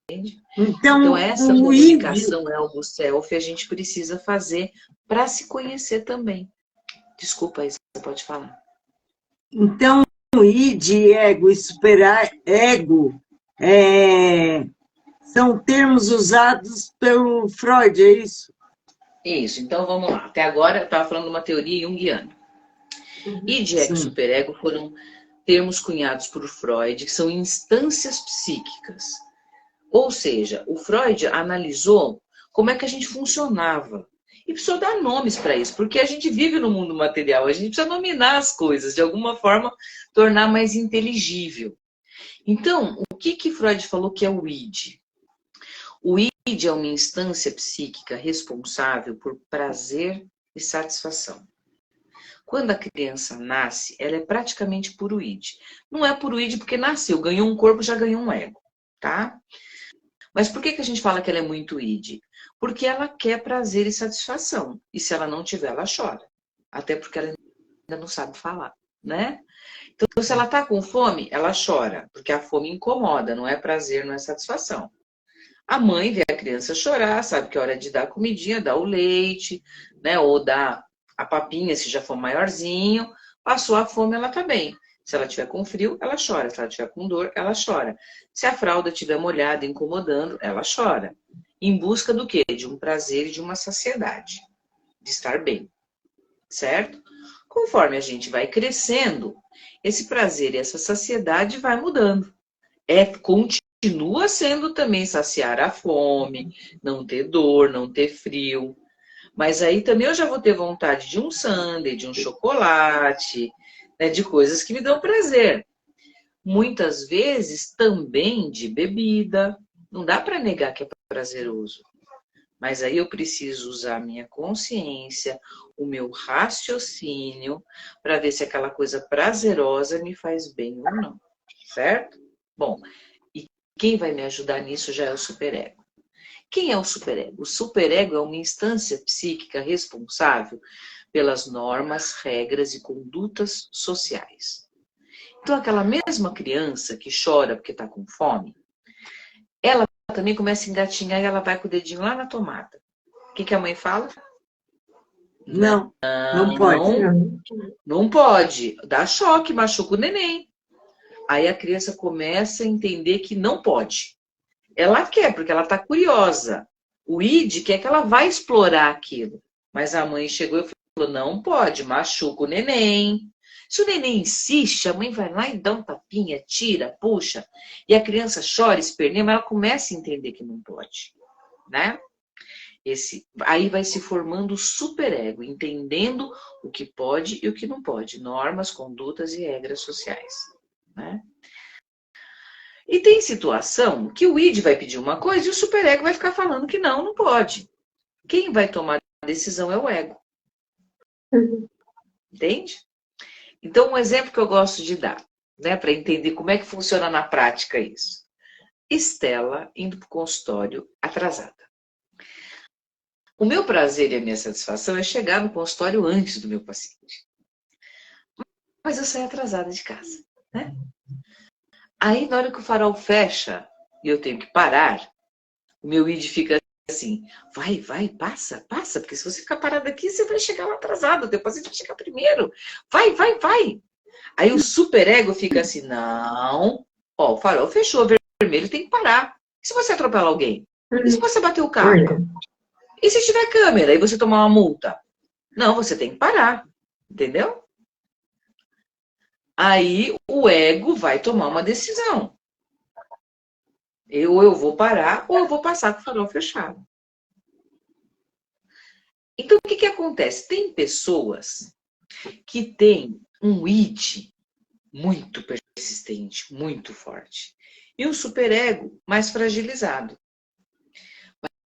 Entende? Então essa comunicação ego-self a gente precisa fazer para se conhecer também. Desculpa, aí você pode falar. Então, id, ego e superego São termos usados pelo Freud, é isso? Isso, então vamos lá. Até agora eu estava falando de uma teoria junguiana. Id, ego e Sim. superego foram termos cunhados por Freud, que são instâncias psíquicas. Ou seja, o Freud analisou como é que a gente funcionava. E precisou dar nomes para isso, porque a gente vive no mundo material, a gente precisa nominar as coisas, de alguma forma tornar mais inteligível. Então, o que Freud falou que é o id? O id é uma instância psíquica responsável por prazer e satisfação. Quando a criança nasce, ela é praticamente puro id. Não é puro id porque nasceu, ganhou um corpo, já ganhou um ego, tá? Mas por que a gente fala que ela é muito id? Porque ela quer prazer e satisfação. E se ela não tiver, ela chora. Até porque ela ainda não sabe falar, né? Então, se ela tá com fome, ela chora. Porque a fome incomoda, não é prazer, não é satisfação. A mãe vê a criança chorar, sabe que é hora de dar comidinha, dá o leite, né? Ou dá a papinha, se já for maiorzinho. Passou a fome, ela tá bem. Se ela tiver com frio, ela chora. Se ela tiver com dor, ela chora. Se a fralda estiver molhada, incomodando, ela chora. Em busca do quê? De um prazer e de uma saciedade. De estar bem. Certo? Conforme a gente vai crescendo, esse prazer e essa saciedade vai mudando. Continua sendo também saciar a fome, não ter dor, não ter frio. Mas aí também eu já vou ter vontade de um sundae, de um chocolate, né, de coisas que me dão prazer. Muitas vezes também de bebida. Não dá para negar que é prazeroso. Mas aí eu preciso usar a minha consciência, o meu raciocínio, para ver se aquela coisa prazerosa me faz bem ou não. Certo? Bom, e quem vai me ajudar nisso já é o superego. Quem é o superego? O superego é uma instância psíquica responsável pelas normas, regras e condutas sociais. Então, aquela mesma criança que chora porque está com fome, ela também começa a engatinhar e ela vai com o dedinho lá na tomada. O que a mãe fala? Não, não pode. Não pode. Dá choque, machuca o neném. Aí a criança começa a entender que não pode. Ela quer, porque ela está curiosa. O id quer que ela vai explorar aquilo. Mas a mãe chegou e falou, não pode, machuca o neném. Se o neném insiste, a mãe vai lá e dá um tapinha, tira, puxa. E a criança chora, esperneia, mas ela começa a entender que não pode. Né? Aí vai se formando o superego, entendendo o que pode e o que não pode. Normas, condutas e regras sociais. Né? E tem situação que o id vai pedir uma coisa e o superego vai ficar falando que não, não pode. Quem vai tomar a decisão é o ego. Entende? Então, um exemplo que eu gosto de dar, né, para entender como é que funciona na prática isso. Estela indo para o consultório atrasada. O meu prazer e a minha satisfação é chegar no consultório antes do meu paciente. Mas eu saio atrasada de casa, né? Aí, na hora que o farol fecha e eu tenho que parar, o meu id fica assim, vai, passa, porque se você ficar parado aqui, você vai chegar lá atrasado, o teu paciente vai chegar primeiro. Vai. Aí o superego fica assim, não, ó, o farol fechou, vermelho, tem que parar. E se você atropelar alguém? E se você bater o carro? E se tiver câmera e você tomar uma multa? Não, você tem que parar, entendeu? Aí o ego vai tomar uma decisão. Ou eu vou parar, ou eu vou passar com o farol fechado. Então, o que acontece? Tem pessoas que têm um id muito persistente, muito forte. E um superego mais fragilizado.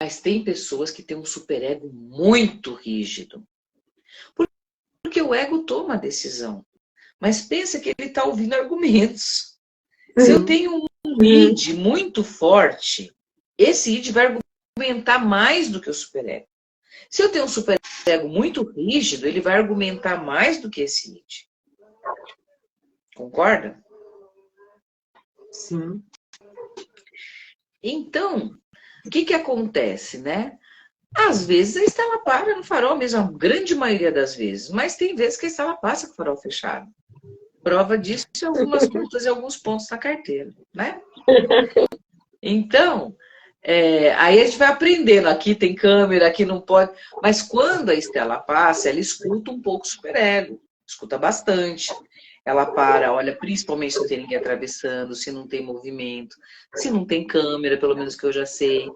Mas tem pessoas que têm um superego muito rígido. Porque o ego toma a decisão. Mas pensa que ele está ouvindo argumentos. Se eu tenho um id muito forte, esse id vai argumentar mais do que o superego. Se eu tenho um superego muito rígido, ele vai argumentar mais do que esse id. Concorda? Sim. Então, o que acontece, né? Às vezes a Estela para no farol mesmo, a grande maioria das vezes. Mas tem vezes que a Estela passa com o farol fechado. Prova disso é algumas multas e alguns pontos na carteira, né? Então, aí a gente vai aprendendo. Aqui tem câmera, aqui não pode. Mas quando a Estela passa, ela escuta um pouco o superego. Escuta bastante. Ela para, olha, principalmente se não tem ninguém atravessando, se não tem movimento, se não tem câmera, pelo menos que eu já sei.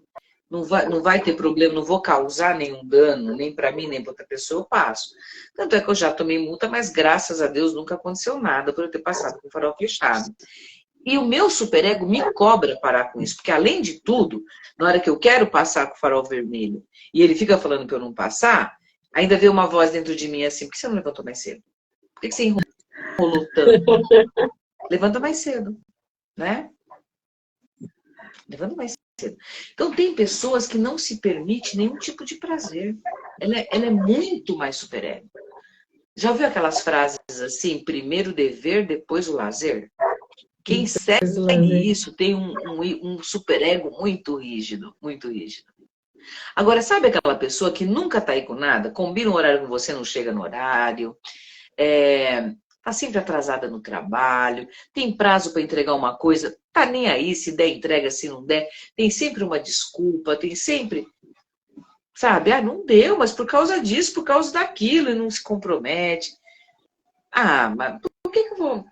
Não vai ter problema, não vou causar nenhum dano, nem para mim, nem para outra pessoa, eu passo. Tanto é que eu já tomei multa, mas graças a Deus nunca aconteceu nada por eu ter passado com o farol fechado. E o meu superego me cobra parar com isso, porque além de tudo, na hora que eu quero passar com o farol vermelho e ele fica falando que eu não passar, ainda vem uma voz dentro de mim assim: por que você não levantou mais cedo? Por que você enrolou tanto? Levanta mais cedo, né? Levanta mais cedo. Então, tem pessoas que não se permitem nenhum tipo de prazer. Ela é muito mais superego. Já ouviu aquelas frases assim, primeiro o dever, depois o lazer? Quem segue isso tem um superego muito rígido, muito rígido. Agora, sabe aquela pessoa que nunca tá aí com nada? Combina um horário com você, não chega no horário. Tá sempre atrasada no trabalho, tem prazo para entregar uma coisa, tá nem aí se der entrega, se não der, tem sempre uma desculpa, tem sempre, sabe, não deu, mas por causa disso, por causa daquilo, e não se compromete. Mas por que eu vou?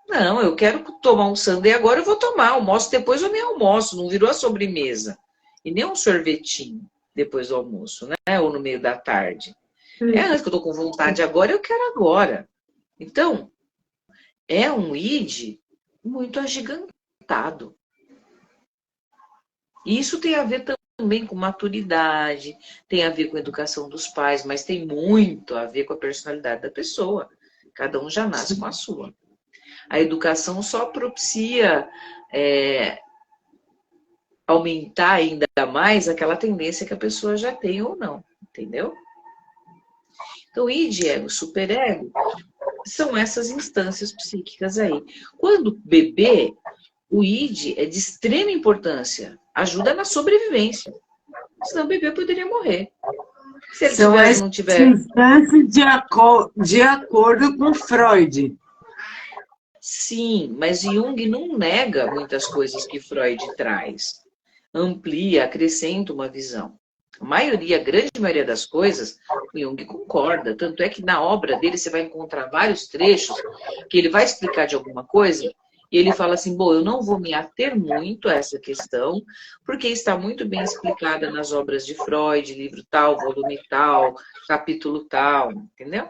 Não, eu quero tomar um sundae agora, eu vou tomar, almoço depois eu nem almoço, não virou a sobremesa. E nem um sorvetinho depois do almoço, né, ou no meio da tarde. Antes que eu tô com vontade agora, eu quero agora. Então, é um id muito agigantado. E isso tem a ver também com maturidade, tem a ver com a educação dos pais, mas tem muito a ver com a personalidade da pessoa. Cada um já nasce com a sua. A educação só propicia aumentar ainda mais aquela tendência que a pessoa já tem ou não, entendeu? Então, id, ego, superego, são essas instâncias psíquicas aí. Quando bebê, o id é de extrema importância, ajuda na sobrevivência. Senão o bebê poderia morrer. Se ele São tiver, essas não tiver. instâncias de acordo com Freud. Sim, mas Jung não nega muitas coisas que Freud traz. Amplia, acrescenta uma visão. A grande maioria das coisas, o Jung concorda. Tanto é que na obra dele você vai encontrar vários trechos que ele vai explicar de alguma coisa e ele fala assim, bom, eu não vou me ater muito a essa questão, porque está muito bem explicada nas obras de Freud, livro tal, volume tal, capítulo tal, entendeu?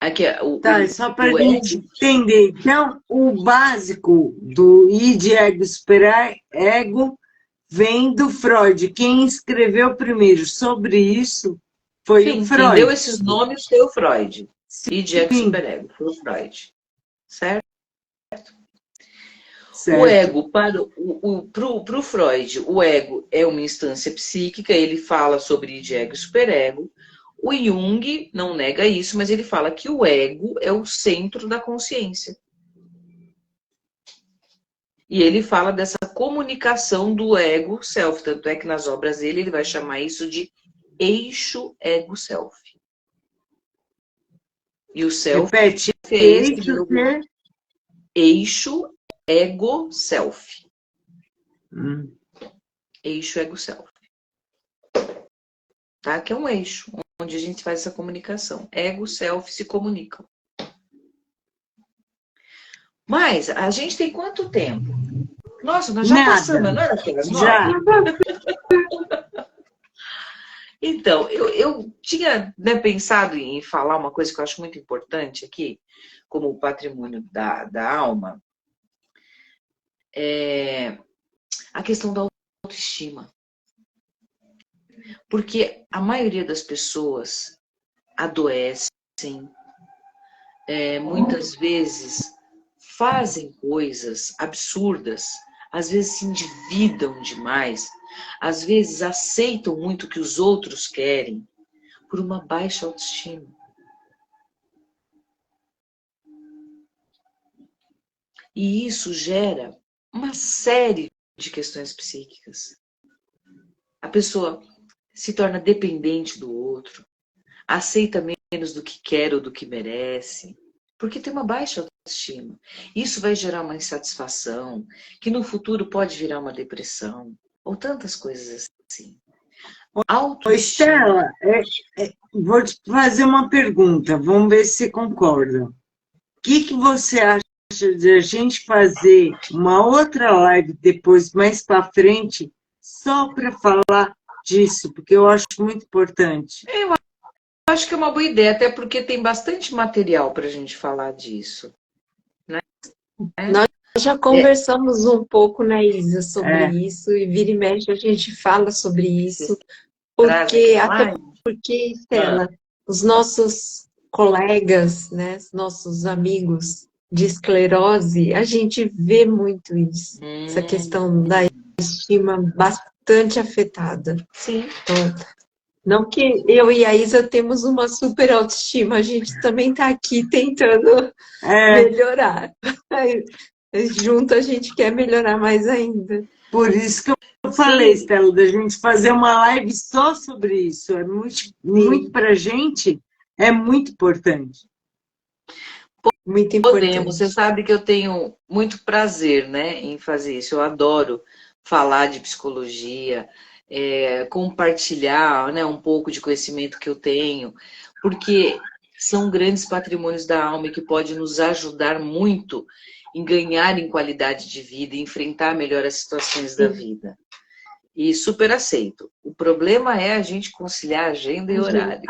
Aqui, Tá, só para a gente entender. Então, o básico do id, ego, superego vem do Freud. Quem escreveu primeiro sobre isso foi sim, o Freud. quem deu esses nomes foi o Freud. Id, ego, Sim. superego, foi o Freud. Certo? Certo. O ego, para o Freud, o ego é uma instância psíquica, ele fala sobre id, ego e superego. O Jung não nega isso, mas ele fala que o ego é o centro da consciência. E ele fala dessa comunicação do ego-self, tanto é que nas obras dele ele vai chamar isso de eixo ego-self. E o self Repete, é esse eixo ego-self. Eixo ego-self. Tá? Que é um eixo onde a gente faz essa comunicação. Ego, self se comunicam. Mas a gente tem quanto tempo? Nossa, nós já passamos, não era aquelas 9? Já. Então, eu tinha pensado em falar uma coisa que eu acho muito importante aqui, como o patrimônio da alma, a questão da autoestima. Porque a maioria das pessoas adoecem, muitas vezes fazem coisas absurdas, às vezes se endividam demais, às vezes aceitam muito o que os outros querem por uma baixa autoestima. E isso gera uma série de questões psíquicas. A pessoa se torna dependente do outro, aceita menos do que quer ou do que merece, porque tem uma baixa autoestima. Isso vai gerar uma insatisfação, que no futuro pode virar uma depressão, ou tantas coisas assim. Ô, Autoestima. Estela, vou te fazer uma pergunta, vamos ver se você concorda. O que você acha de a gente fazer uma outra live depois, mais para frente, só para falar disso, porque eu acho muito importante. Eu acho que é uma boa ideia, até porque tem bastante material para a gente falar disso. Né? Nós já conversamos um pouco, né, Isa, sobre isso, e vira e mexe a gente fala sobre isso, porque, Estela, os nossos colegas, né, os nossos amigos de esclerose, a gente vê muito isso, essa questão da estima bastante afetada. Sim. Então, não que eu e a Isa temos uma super autoestima, a gente também está aqui tentando melhorar. Junto a gente quer melhorar mais ainda. Por isso que eu falei, Estela, da gente fazer uma live só sobre isso. É muito para a gente, é muito importante. Muito importante. Podemos. Você sabe que eu tenho muito prazer, né, em fazer isso. Eu adoro falar de psicologia, compartilhar, né, um pouco de conhecimento que eu tenho, porque são grandes patrimônios da alma e que pode nos ajudar muito em ganhar em qualidade de vida, em enfrentar melhor as situações da vida. E super aceito. O problema é a gente conciliar agenda e horário.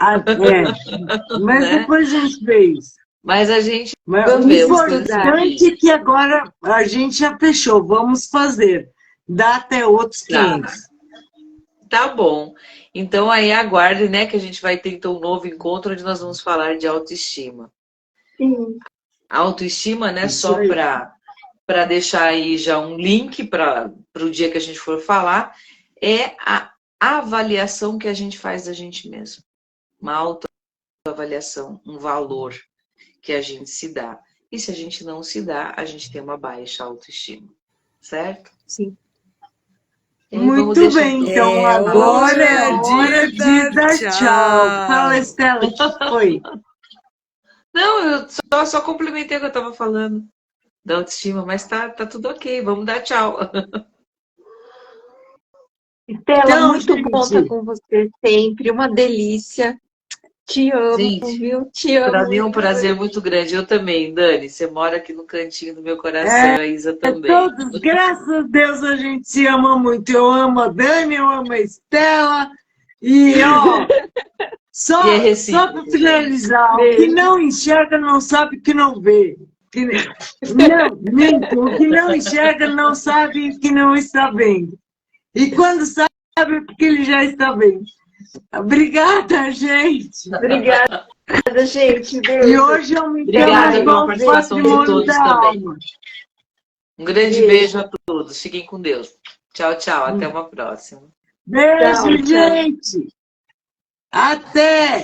Mas né? Depois a gente vê isso. Mas a gente... O importante é que agora a gente já fechou. Vamos fazer. Dá até outros 500. Tá bom. Então aí aguarde, né, que a gente vai ter então um novo encontro onde nós vamos falar de autoestima. Sim. Autoestima, né, isso só para deixar aí já um link para o dia que a gente for falar, é a avaliação que a gente faz da gente mesmo. Uma autoavaliação, um valor que a gente se dá. E se a gente não se dá, a gente tem uma baixa autoestima. Certo? Sim. Muito bem, então agora é dia de dar tchau. Fala, Estela, o que foi? Não, eu só complementei o que eu estava falando da autoestima, mas tá tudo ok, vamos dar tchau. Estela, então, muito bom estar com você sempre, uma delícia. Te amo, gente, viu? Te amo. Para mim é um prazer muito grande. Eu também, Dani. Você mora aqui no cantinho do meu coração, a Isa também. Todos, graças a Deus, a gente se ama muito. Eu amo a Dani, eu amo a Estela. E, ó, só para finalizar, o que não enxerga não sabe o que não vê. Não, minto, o que não enxerga não sabe o que não está vendo. E quando sabe, é porque ele já está vendo. Obrigada, gente. Obrigada, gente. Deus. E hoje eu me Obrigada pela participação de todos também. Um grande beijo a todos. Fiquem com Deus. Tchau, tchau. Até uma próxima. Beijo, gente. Até.